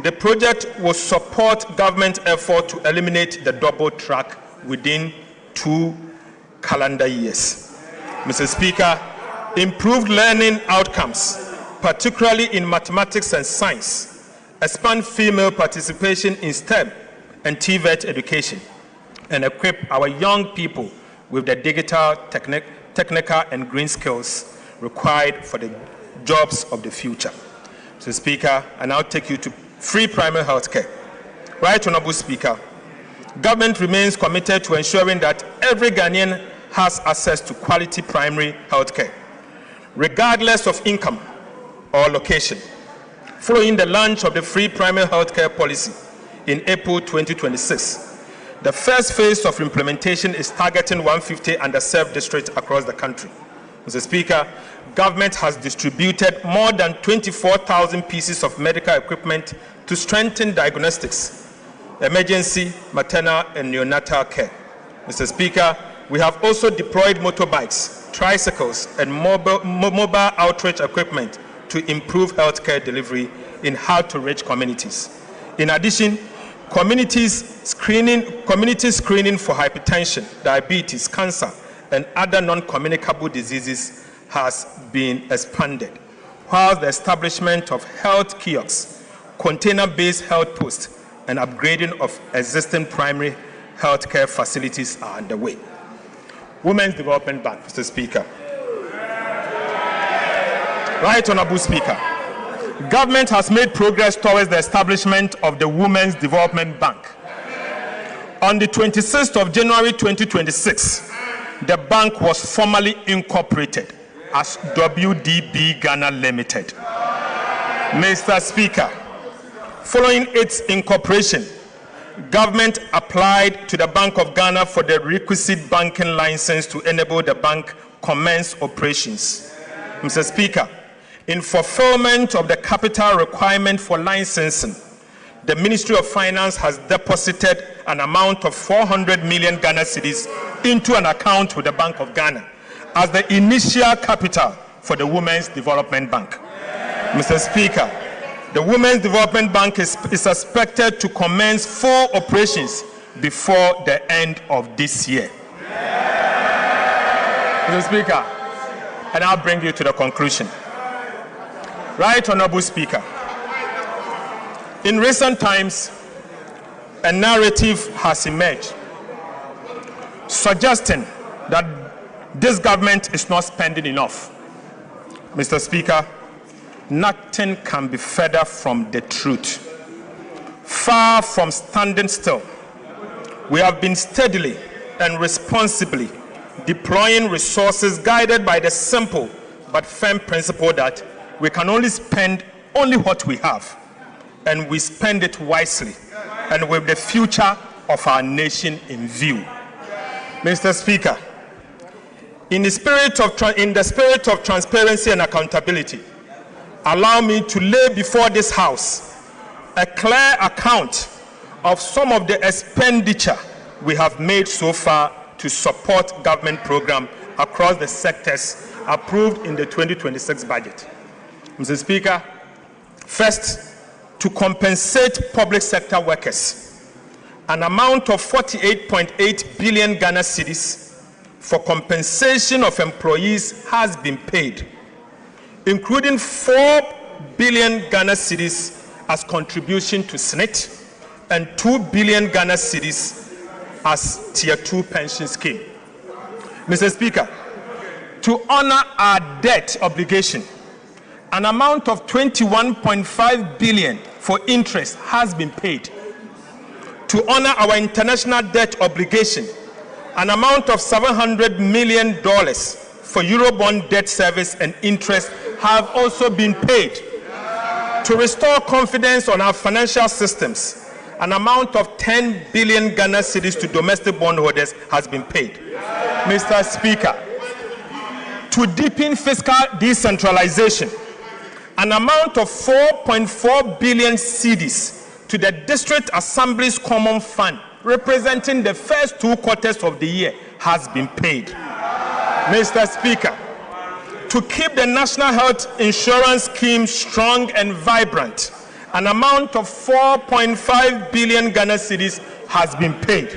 The project will support government effort to eliminate the double track within 2 calendar years. Mr. Speaker, improved learning outcomes, particularly in mathematics and science, expand female participation in STEM and TVET education, and equip our young people with the digital, technical, and green skills required for the jobs of the future. Mr. Speaker, I now take you to free primary health care. Right Honorable Speaker, government remains committed to ensuring that every Ghanaian has access to quality primary health care, regardless of income or location. Following the launch of the free primary health care policy in April 2026, the first phase of implementation is targeting 150 underserved districts across the country. Mr. Speaker, government has distributed more than 24,000 pieces of medical equipment to strengthen diagnostics, emergency, maternal, and neonatal care. Mr. Speaker, we have also deployed motorbikes, tricycles, and mobile outreach equipment to improve healthcare delivery in hard-to-reach communities. In addition, community screening for hypertension, diabetes, cancer, and other non-communicable diseases has been expanded, while the establishment of health kiosks, container-based health posts, and upgrading of existing primary healthcare facilities are underway. Women's Development Bank, Mr. Speaker. Right Honorable Speaker, government has made progress towards the establishment of the Women's Development Bank. On the 26th of January 2026, the bank was formally incorporated as WDB Ghana Limited. Mr. Speaker, following its incorporation, government applied to the Bank of Ghana for the requisite banking license to enable the bank commence operations. Mr. Speaker, in fulfillment of the capital requirement for licensing, the Ministry of Finance has deposited an amount of 400 million Ghana cedis into an account with the Bank of Ghana as the initial capital for the Women's Development Bank. Mr. Speaker, the Women's Development Bank is expected to commence full operations before the end of this year. Mr. Speaker, and I'll bring you to the conclusion. Right Honorable Speaker, in recent times, a narrative has emerged suggesting that this government is not spending enough. Mr. Speaker, nothing can be further from the truth. Far from standing still, we have been steadily and responsibly deploying resources guided by the simple but firm principle that we can only spend only what we have, and we spend it wisely and with the future of our nation in view. Mr. Speaker, in the spirit of transparency and accountability, allow me to lay before this House a clear account of some of the expenditure we have made so far to support government programs across the sectors approved in the 2026 budget. Mr. Speaker, first, to compensate public sector workers, an amount of 48.8 billion Ghana cedis for compensation of employees has been paid, including 4 billion Ghana cedis as contribution to SNIT and 2 billion Ghana cedis as Tier 2 pension scheme. Mr. Speaker, to honor our debt obligation, an amount of 21.5 billion for interest has been paid. To honor our international debt obligation, an amount of $700 million for Eurobond debt service and interest have also been paid. To restore confidence on our financial systems, an amount of 10 billion Ghana cedis to domestic bondholders has been paid. Mr. Speaker, to deepen fiscal decentralization, an amount of 4.4 billion cedis to the District Assembly's Common Fund, representing the first 2 quarters of the year, has been paid. Mr. Speaker, to keep the National Health Insurance Scheme strong and vibrant, an amount of 4.5 billion Ghana cedis has been paid.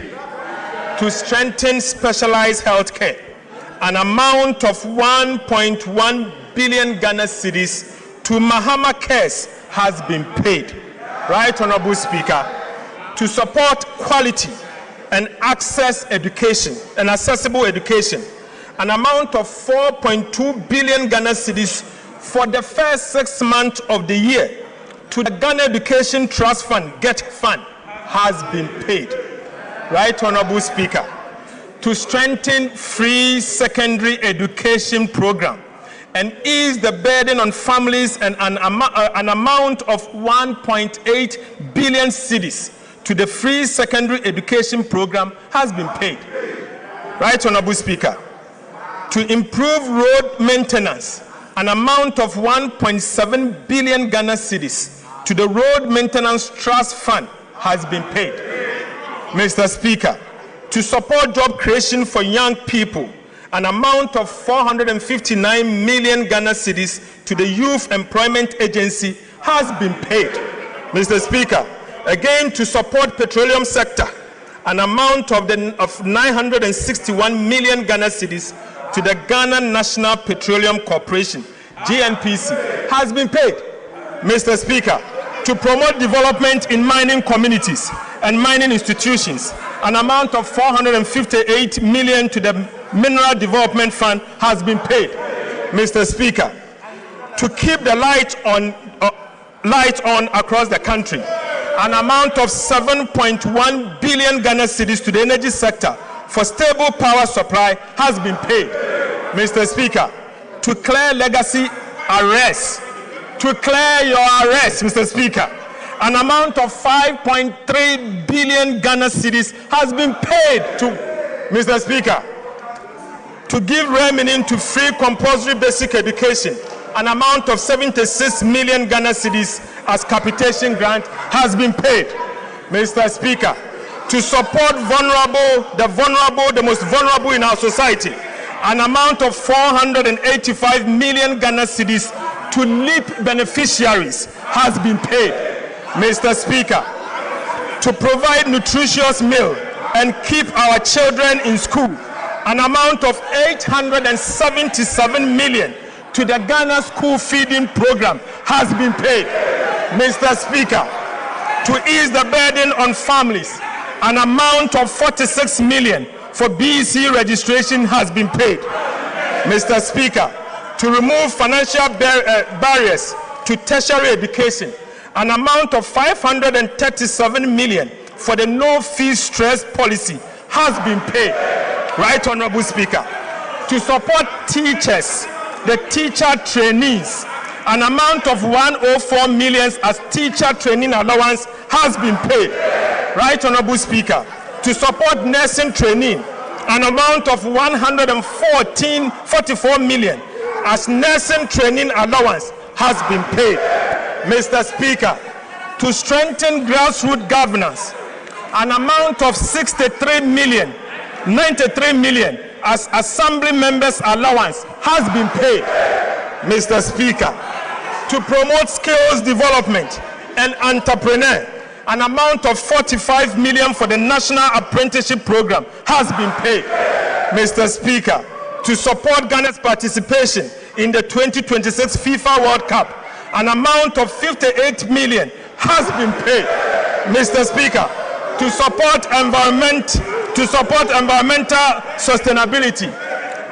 To strengthen specialized health care, an amount of 1.1 billion Ghana cedis to Mahama Cares has been paid. Right Honorable Speaker, to support quality and access education and accessible education, an amount of 4.2 billion Ghana cedis for the first 6 months of the year to the Ghana Education Trust Fund, GET Fund, has been paid. Right Honorable Speaker, to strengthen free secondary education program and ease the burden on families, and an amount of 1.8 billion cedis to the free secondary education program has been paid. Right Honorable Speaker, to improve road maintenance, an amount of 1.7 billion Ghana cedis to the Road Maintenance Trust Fund has been paid. Mr. Speaker, to support job creation for young people, an amount of 459 million Ghana cedis to the Youth Employment Agency has been paid. Mr. Speaker, again to support petroleum sector, an amount of 961 million Ghana cedis to the Ghana National Petroleum Corporation, GNPC, has been paid. Mr. Speaker, to promote development in mining communities and mining institutions, an amount of 458 million to the Mineral Development Fund has been paid. Mr. Speaker, to keep the light on across the country, an amount of 7.1 billion Ghana cedis to the energy sector for stable power supply has been paid. Mr. Speaker, to clear legacy arrests, to clear your arrests, Mr. Speaker, an amount of 5.3 billion Ghana cedis has been paid to, Mr. Speaker, to give remaining to free compulsory basic education, an amount of 76 million Ghana cedis as capitation grant has been paid. Mr. Speaker, to support the most vulnerable in our society, an amount of 485 million Ghana cedis to LEAP beneficiaries has been paid. Mr. Speaker, to provide nutritious meal and keep our children in school, an amount of 877 million to the Ghana School Feeding Program has been paid. Mr. Speaker, to ease the burden on families, an amount of 46 million for BEC registration has been paid. Mr. Speaker, to remove financial barriers to tertiary education, an amount of 537 million for the no-fee stress policy has been paid. Right Honorable Speaker, to support teachers, the teacher trainees, an amount of 104 million as teacher training allowance has been paid. Right Honorable Speaker, to support nursing training, an amount of 144 million as nursing training allowance has been paid. Mr. Speaker, to strengthen grassroots governance, an amount of 93 million as assembly members allowance has been paid. Mr. Speaker, to promote skills development and entrepreneur, an amount of 45 million for the National Apprenticeship Program has been paid. Mr. Speaker, to support Ghana's participation in the 2026 FIFA World Cup, an amount of 58 million has been paid. Mr. Speaker, to support environmental sustainability,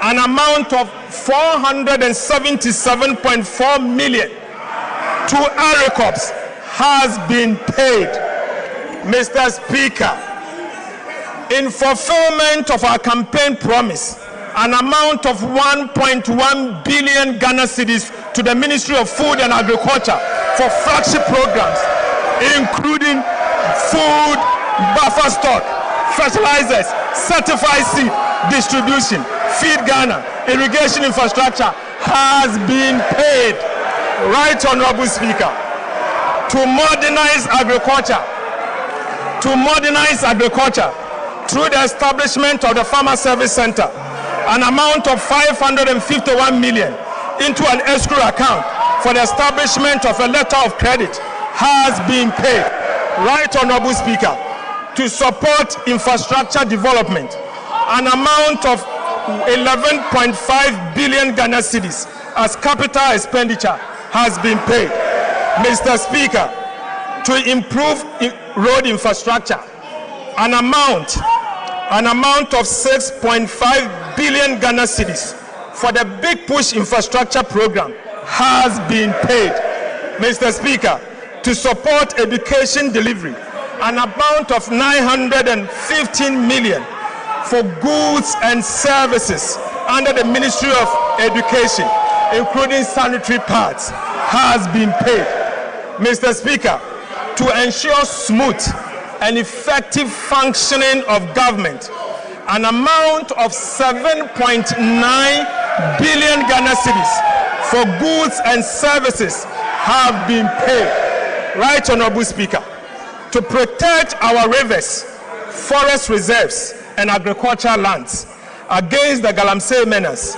an amount of 477.4 million to ARICOPS has been paid. Mr. Speaker, in fulfillment of our campaign promise, an amount of 1.1 billion Ghana cedis to the Ministry of Food and Agriculture for flagship programs, including food buffer stock, fertilizers, certified seed distribution, Feed Ghana, irrigation infrastructure has been paid. Right Honorable Speaker, to modernize agriculture through the establishment of the Farmer Service Center, an amount of 551 million into an escrow account for the establishment of a letter of credit has been paid. Right Honorable Speaker, to support infrastructure development, an amount of 11.5 billion Ghana cedis as capital expenditure has been paid. Mr. Speaker, to improve road infrastructure, an amount of 6.5 billion Ghana cedis for the Big Push infrastructure program has been paid. Mr. Speaker, to support education delivery, an amount of 915 million for goods and services under the Ministry of Education, including sanitary pads, has been paid. Mr. Speaker, to ensure smooth and effective functioning of government, an amount of 7.9 billion Ghana cedis for goods and services have been paid. Right Honorable Speaker, to protect our rivers, forest reserves, and agricultural lands against the Galamsey menace,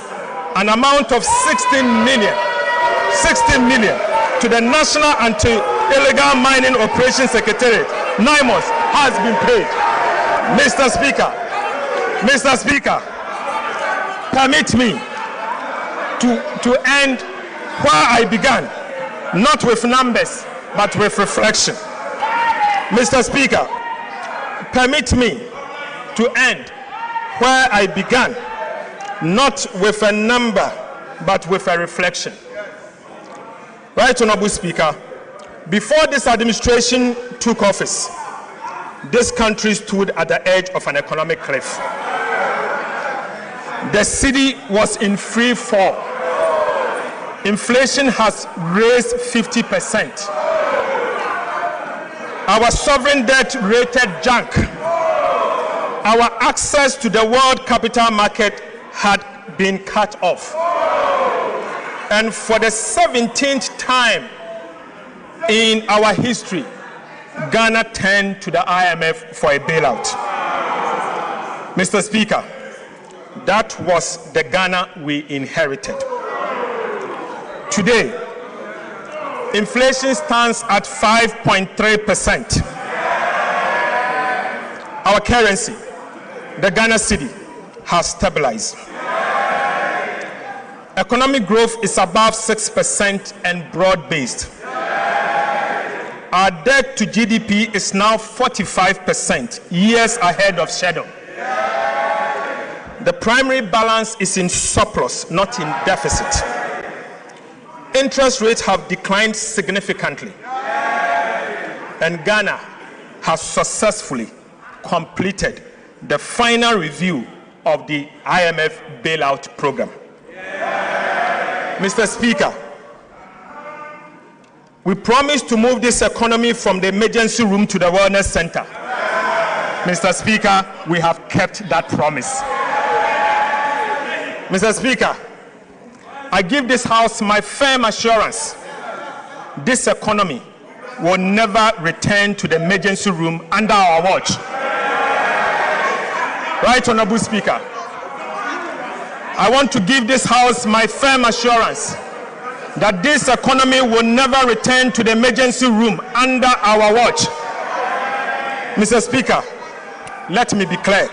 an amount of 16 million to the National Anti-Illegal Mining Operations Secretariat, NIMOS, has been paid. Mr. Speaker, permit me to end where I began, not with numbers, but with reflection. Mr. Speaker, permit me to end where I began, not with a number, but with a reflection. Right Honorable Speaker, before this administration took office, this country stood at the edge of an economic cliff. The city was in free fall. Inflation has raised 50%. Our sovereign debt rated junk. Our access to the world capital market had been cut off. And for the 17th time in our history, Ghana turned to the IMF for a bailout. Mr. Speaker, That was the Ghana we inherited. Today, inflation stands at 5.3%. Our currency, the Ghana cedi, has stabilized. Economic growth is above 6% and broad-based. Our debt to GDP is now 45%, years ahead of schedule. The primary balance is in surplus, not in deficit. Interest rates have declined significantly, and Ghana has successfully completed the final review of the IMF bailout program. Mr. Speaker, we promised to move this economy from the emergency room to the wellness center. Mr. Speaker, we have kept that promise. Mr. Speaker, I give this House my firm assurance this economy will never return to the emergency room under our watch. Right, Honorable Speaker, I want to give this House my firm assurance that this economy will never return to the emergency room under our watch. Mr. Speaker, let me be clear.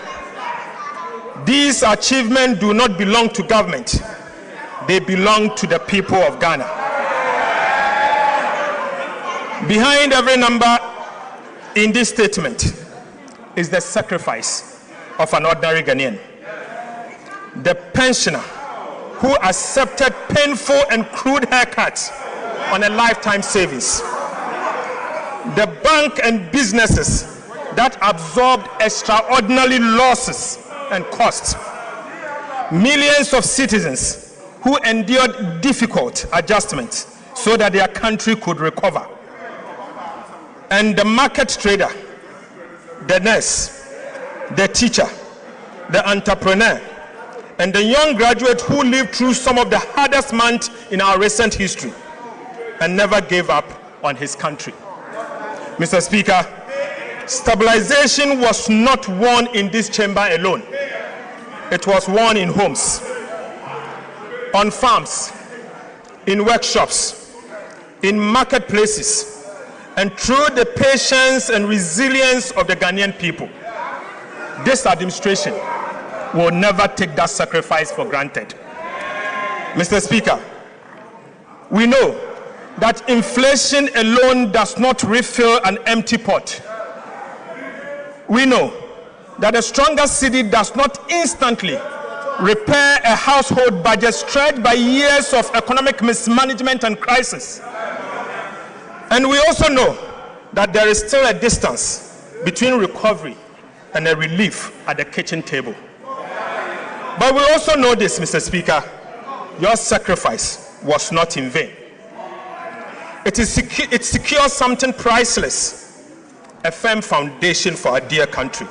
These achievements do not belong to government. They belong to the people of Ghana. Behind every number in this statement is the sacrifice of an ordinary Ghanaian. The pensioner who accepted painful and crude haircuts on a lifetime savings. The bank and businesses that absorbed extraordinary losses and costs. Millions of citizens who endured difficult adjustments so that their country could recover. And the market trader, the nurse, the teacher, the entrepreneur, and the young graduate who lived through some of the hardest months in our recent history and never gave up on his country. Mr. Speaker, stabilization was not won in this chamber alone. It was won in homes, on farms, in workshops, in marketplaces, and through the patience and resilience of the Ghanaian people. This administration will never take that sacrifice for granted. Mr. Speaker, we know that inflation alone does not refill an empty pot. We know that a stronger cedi does not instantly repair a household budget stretched by years of economic mismanagement and crisis. And we also know that there is still a distance between recovery and a relief at the kitchen table. But we also know this, Mr. Speaker, your sacrifice was not in vain. It secures something priceless, a firm foundation for our dear country.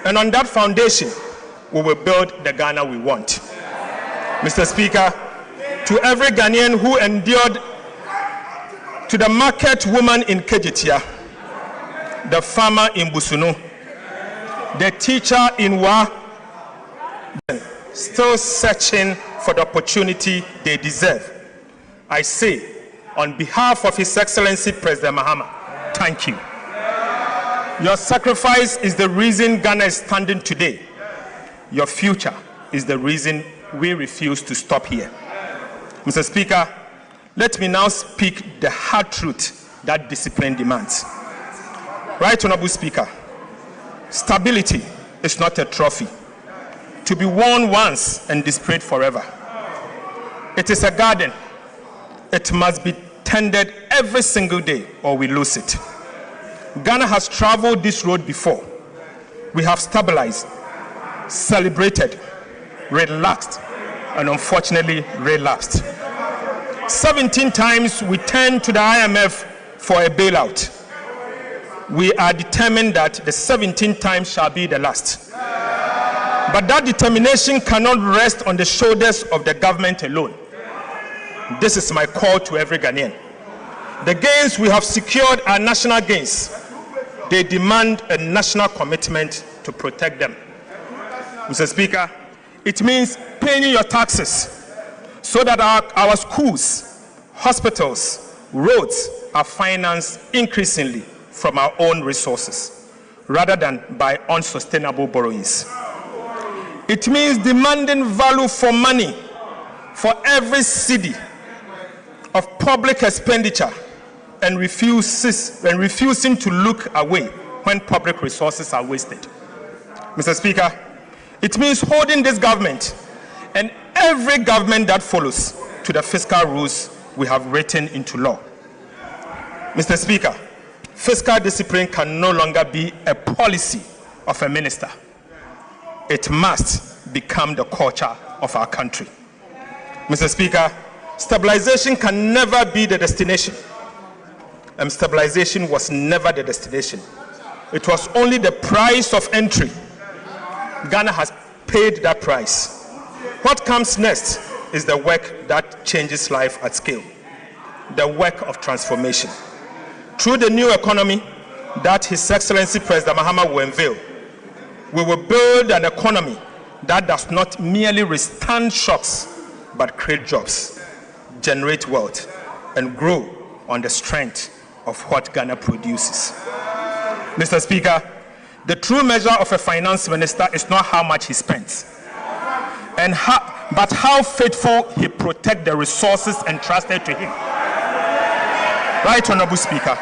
And on that foundation, we will build the Ghana we want. Mr. Speaker, to every Ghanaian who endured, to the market woman in Kejitia, the farmer in Busunu, the teacher in Wa, still searching for the opportunity they deserve, I say, on behalf of His Excellency President Mahama, thank you. Your sacrifice is the reason Ghana is standing today. Your future is the reason we refuse to stop here. Mr. Speaker, let me now speak the hard truth that discipline demands. Right, Honorable Speaker, stability is not a trophy to be worn once and displayed forever. It is a garden. It must be tended every single day or we lose it. Ghana has traveled this road before. We have stabilized, celebrated, relaxed, and unfortunately relapsed. 17 times we turned to the IMF for a bailout. We are determined that the 17th time shall be the last. But that determination cannot rest on the shoulders of the government alone. This is my call to every Ghanaian. The gains we have secured are national gains. They demand a national commitment to protect them. Mr. Speaker, It means paying your taxes so that our schools, hospitals, roads are financed increasingly from our own resources rather than by unsustainable borrowings. It means demanding value for money for every cedi of public expenditure and refusing to look away when public resources are wasted. Mr. Speaker, it means holding this government and every government that follows to the fiscal rules we have written into law. Mr. Speaker, fiscal discipline can no longer be a policy of a minister. It must become the culture of our country. Mr. Speaker, stabilization can never be the destination. Stabilization was never the destination. It was only the price of entry. Ghana has paid that price. What comes next is the work that changes life at scale, the work of transformation. Through the new economy that His Excellency President Mahama will unveil, we will build an economy that does not merely withstand shocks, but create jobs, generate wealth, and grow on the strength of what Ghana produces. Mr. Speaker, the true measure of a finance minister is not how much he spends, but how faithful he protects the resources entrusted to him. Right, Honorable Speaker.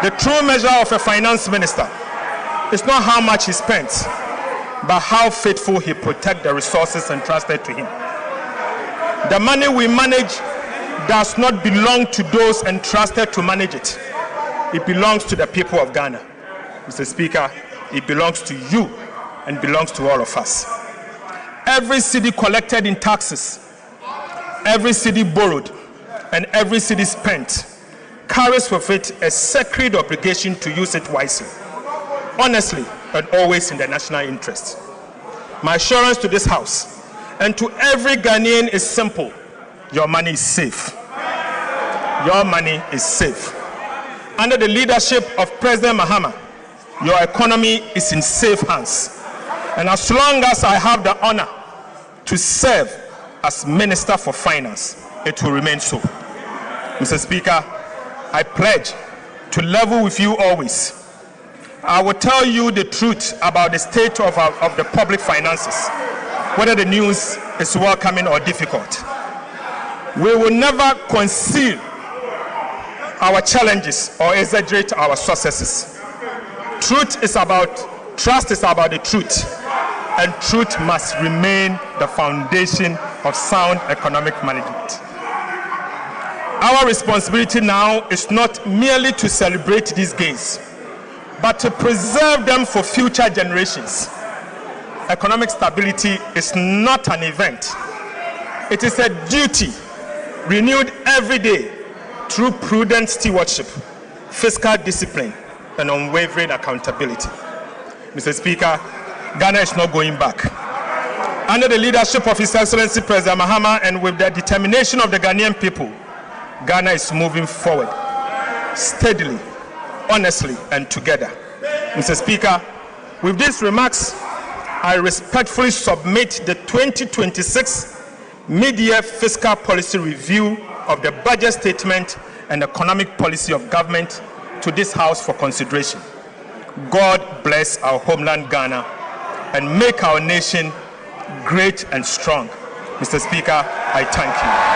The true measure of a finance minister is not how much he spends, but how faithful he protects the resources entrusted to him. The money we manage does not belong to those entrusted to manage it. It belongs to the people of Ghana. Mr. Speaker, it belongs to you and belongs to all of us. Every cedi collected in taxes, every cedi borrowed, and every cedi spent carries with it a sacred obligation to use it wisely, honestly, and always in the national interest. My assurance to this House and to every Ghanaian is simple: your money is safe. Your money is safe. Under the leadership of President Mahama, your economy is in safe hands. And as long as I have the honor to serve as Minister for Finance, it will remain so. Mr. Speaker, I pledge to level with you always. I will tell you the truth about the state of the public finances, whether the news is welcoming or difficult. We will never conceal our challenges or exaggerate our successes. Trust is about the truth, and truth must remain the foundation of sound economic management. Our responsibility now is not merely to celebrate these gains, but to preserve them for future generations. Economic stability is not an event. It is a duty renewed every day through prudent stewardship, fiscal discipline, and unwavering accountability. Mr. Speaker, Ghana is not going back. Under the leadership of His Excellency President Mahama and with the determination of the Ghanaian people, Ghana is moving forward steadily, honestly, and together. Mr. Speaker, with these remarks, I respectfully submit the 2026 mid-year fiscal policy review of the budget statement and economic policy of government to this House for consideration. God bless our homeland Ghana and make our nation great and strong. Mr. Speaker, I thank you.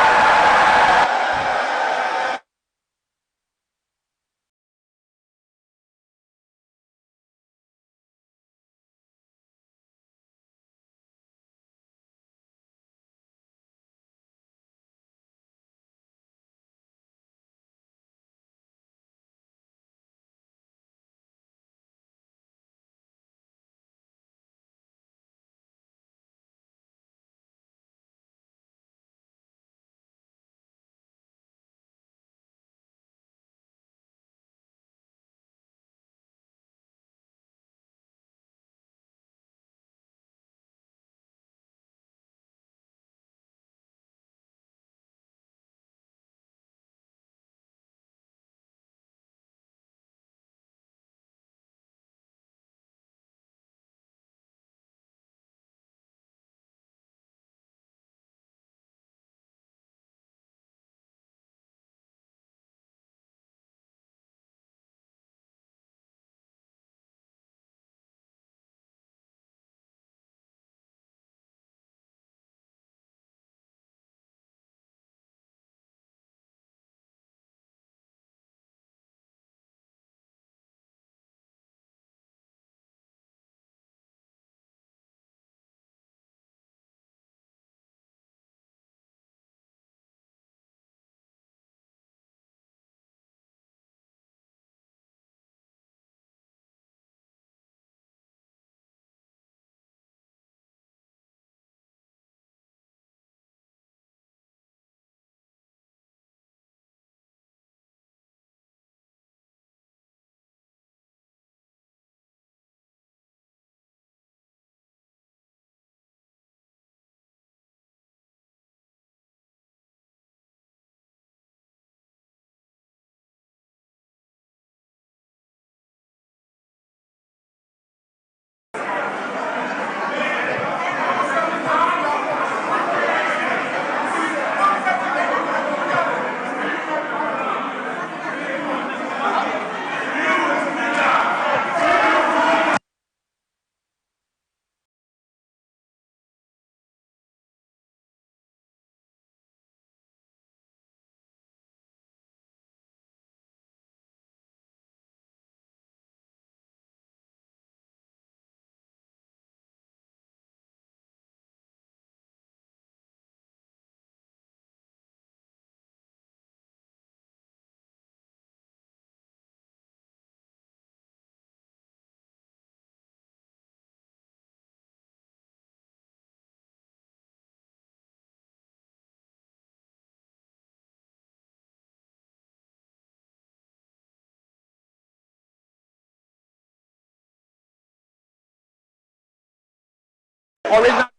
Original.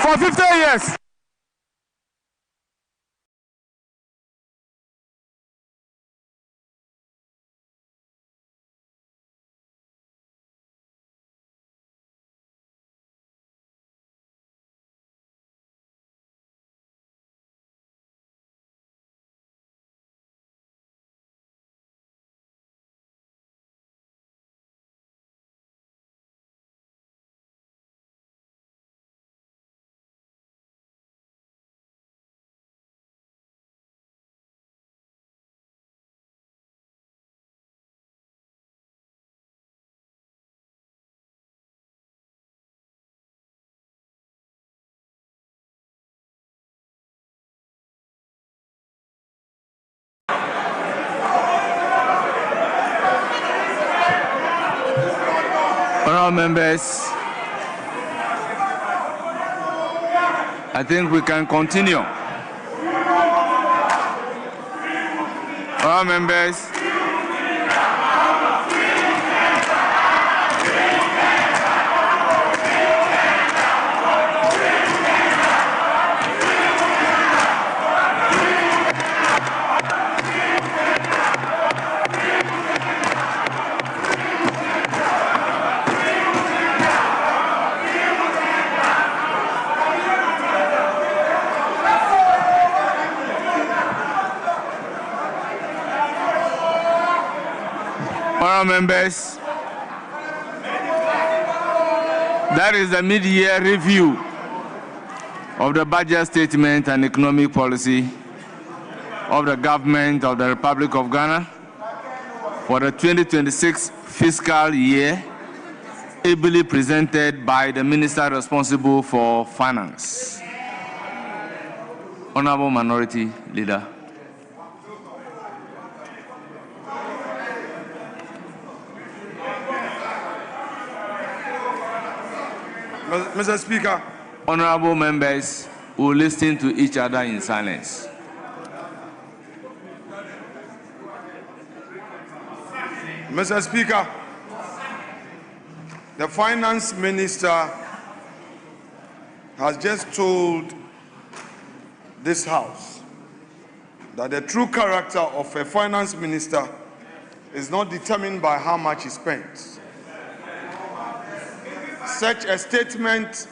For 50 years. Honourable members, I think we can continue. Honourable members, members, that is the mid-year review of the budget statement and economic policy of the government of the Republic of Ghana for the 2026 fiscal year, ably presented by the Minister responsible for finance. Honourable Minority Leader. Mr. Speaker. Honourable members will listen to each other in silence. Mr. Speaker, the Finance Minister has just told this House that the true character of a Finance Minister is not determined by how much he spends, such a statement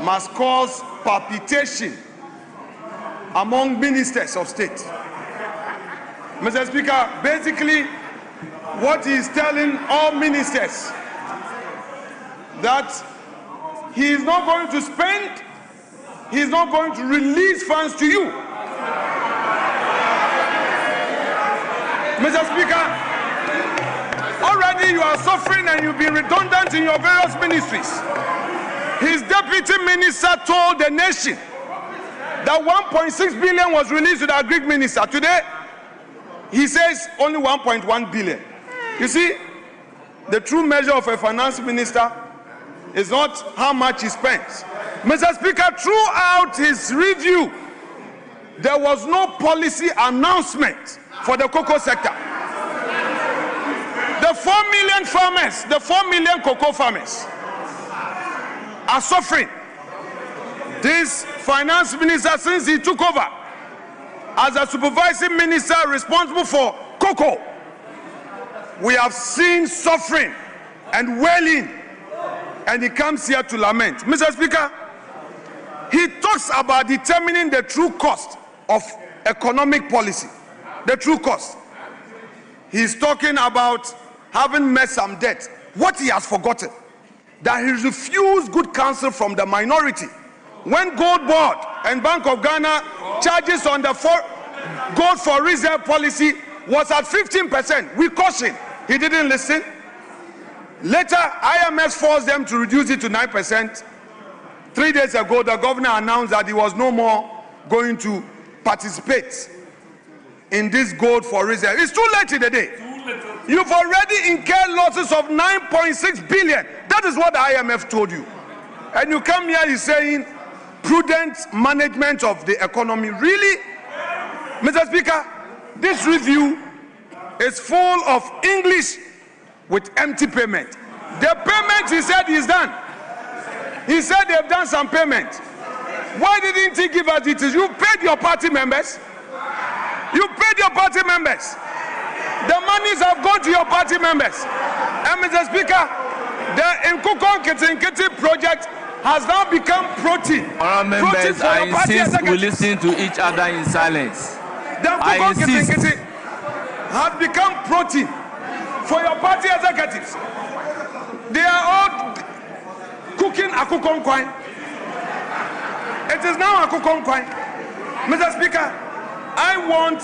must cause palpitation among ministers of state. Mr. Speaker, basically, what he is telling all ministers that he is not going to spend, he is not going to release funds to you. Mr. Speaker, already you are suffering and you've been redundant in your various ministries. His deputy minister told the nation that 1.6 billion was released to the agri minister. Today, he says only 1.1 billion. You see, the true measure of a finance minister is not how much he spends. Mr. Speaker, throughout his review, there was no policy announcement for the cocoa sector. The 4 million farmers, the 4 million cocoa farmers are suffering. This finance minister, since he took over as a supervising minister responsible for cocoa, we have seen suffering and wailing, and he comes here to lament. Mr. Speaker, he talks about determining the true cost of economic policy. The true cost. He's talking about having met some debt. What he has forgotten, that he refused good counsel from the minority. When Gold Board and Bank of Ghana charges on the gold for reserve policy was at 15%, we cautioned. He didn't listen. Later, IMF forced them to reduce it to 9%. 3 days ago, the governor announced that he was no more going to participate in this gold for reserve. It's too late in the day. You've already incurred losses of 9.6 billion. That is what the IMF told you. And you come here, you're saying prudent management of the economy. Really? Mr. Speaker, this review is full of English with empty payment. The payment, he said, is done. He said they've done some payment. Why didn't he give us details? You paid your party members. You paid your party members. The monies have gone to your party members. And Mr. Speaker, the Nkukon Kitinkiti project has now become protein. Honourable members, I insist we listen to each other in silence. The Nkukon Kitinkiti has become protein for your party executives. They are all cooking Akukon Kwai. It is now Akukon Kwai. Mr. Speaker, I want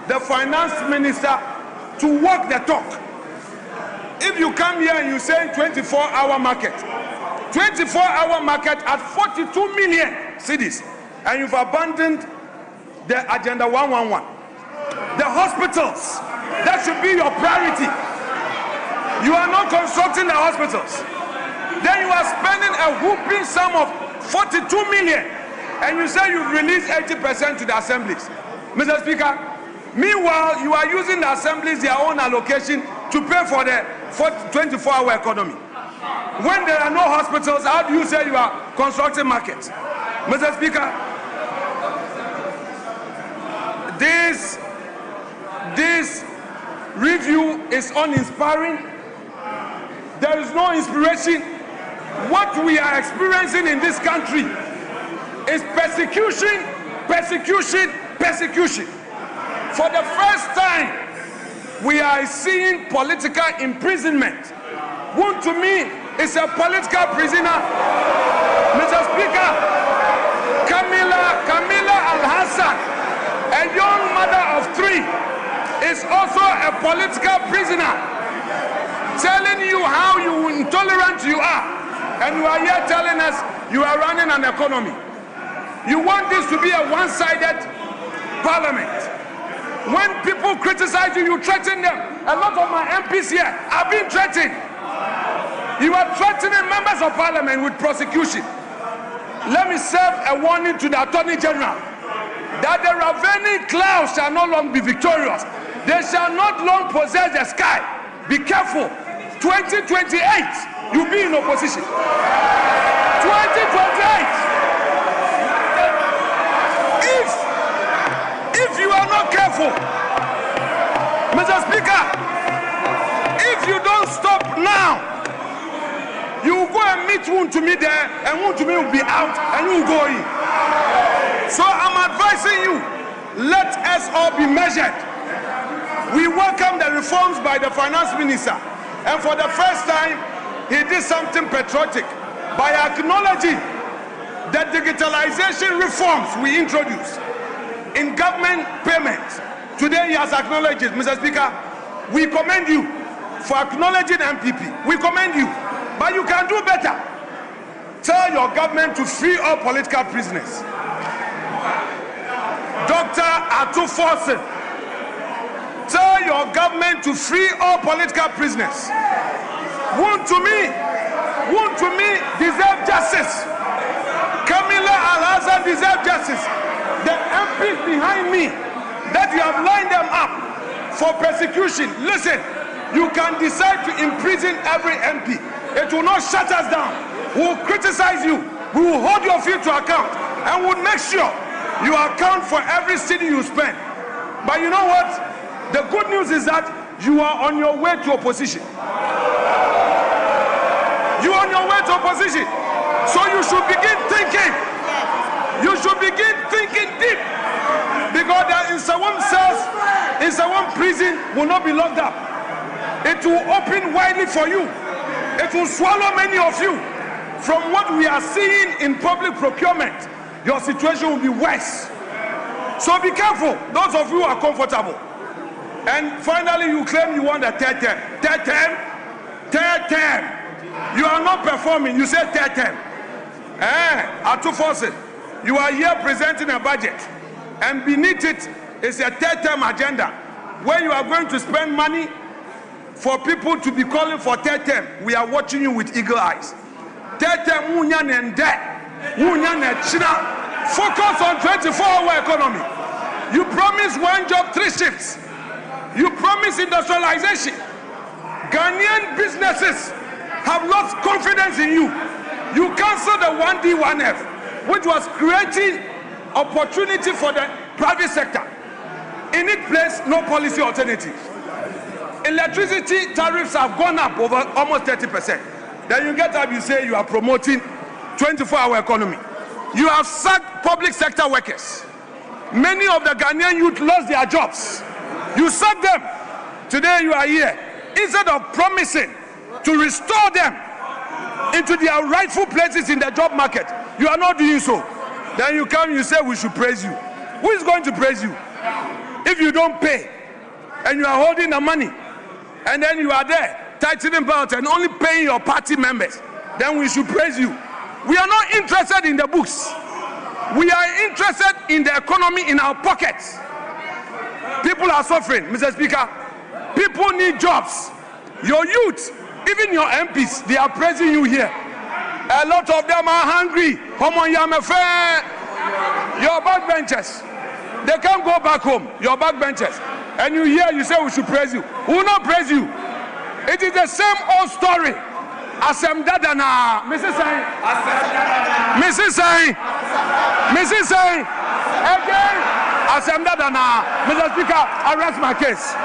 the finance minister to walk the talk. If you come here and you say 24-hour market, 24-hour market at 42 million cedis, and you've abandoned the Agenda 111. The hospitals, that should be your priority. You are not constructing the hospitals. Then you are spending a whooping sum of 42 million, and you say you've released 80% to the assemblies. Mr. Speaker, meanwhile, you are using the assemblies, their own allocation, to pay for the 24-hour economy. When there are no hospitals, how do you say you are constructing markets? Mr. Speaker, this review is uninspiring. There is no inspiration. What we are experiencing in this country is persecution, persecution, persecution. For the first time, we are seeing political imprisonment. Who to me is a political prisoner. Mr. Speaker, Camilla Al-Hassan, a young mother of 3, is also a political prisoner, telling you how intolerant you are, and you are here telling us you are running an economy. You want this to be a one-sided parliament. When people criticize you, you threaten them. A lot of my MPs here have been threatened. You are threatening members of parliament with prosecution. Let me serve a warning to the Attorney General that the ravening clouds shall no longer be victorious. They shall not long possess the sky. Be careful. 2028, you'll be in opposition. 2028. If you are not careful, Mr. Speaker, if you don't stop now, you will go and meet which one to me there and one to me will be out and you go in. So I'm advising you, let us all be measured. We welcome the reforms by the finance minister, and for the first time he did something patriotic by acknowledging the digitalization reforms we introduced in government payments. Today he has acknowledged it. Mr. Speaker, we commend you for acknowledging MPP. We commend you, but you can do better. Tell your government to free all political prisoners. Dr. Atuforsen, tell your government to free all political prisoners. Wound to me deserve justice. Kamila Al-Hassan deserve justice. The MPs behind me that you have lined them up for persecution, listen, you can decide to imprison every MP. It will not shut us down. We will criticize you. We will hold your feet to account, and we'll make sure you account for every city you spend. But you know what? The good news is that you are on your way to opposition. You are on your way to opposition. So you should begin thinking. You should begin thinking deep. Because the Nsawam cells, Nsawam prison will not be locked up. It will open widely for you. It will swallow many of you. From what we are seeing in public procurement, your situation will be worse. So be careful, those of you who are comfortable. And finally, you claim you want a third term. Third term. You are not performing. You say third term. Atuforsen, you are here presenting a budget, and beneath it is a third term agenda where you are going to spend money for people to be calling for third term. We are watching you with eagle eyes. Third term, focus on 24-hour economy. You promise one job, 3 shifts. You promise industrialization. Ghanaian businesses have lost confidence in you. You canceled the 1D, 1F, which was creating opportunity for the private sector. In its place, no policy alternative. Electricity tariffs have gone up over almost 30%. Then you get up, you say you are promoting 24-hour economy. You have sacked public sector workers. Many of the Ghanaian youth lost their jobs. You sacked them. Today you are here. Instead of promising to restore them into their rightful places in the job market, you are not doing so. Then you come, you say we should praise you. Who is going to praise you? If you don't pay and you are holding the money and then you are there tightening belt and only paying your party members, then we should praise you. We are not interested in the books. We are interested in the economy in our pockets. People are suffering, Mr. Speaker. People need jobs. Your youth, even your MPs, they are praising you here. A lot of them are hungry. Your backbenchers, they can't go back home. Your backbenchers. And you hear, you say we should praise you. We will not praise you. It is the same old story. Asem Dadana, Mrs. Sain, again, Asem Dadana, Mr. Speaker, I rest my case.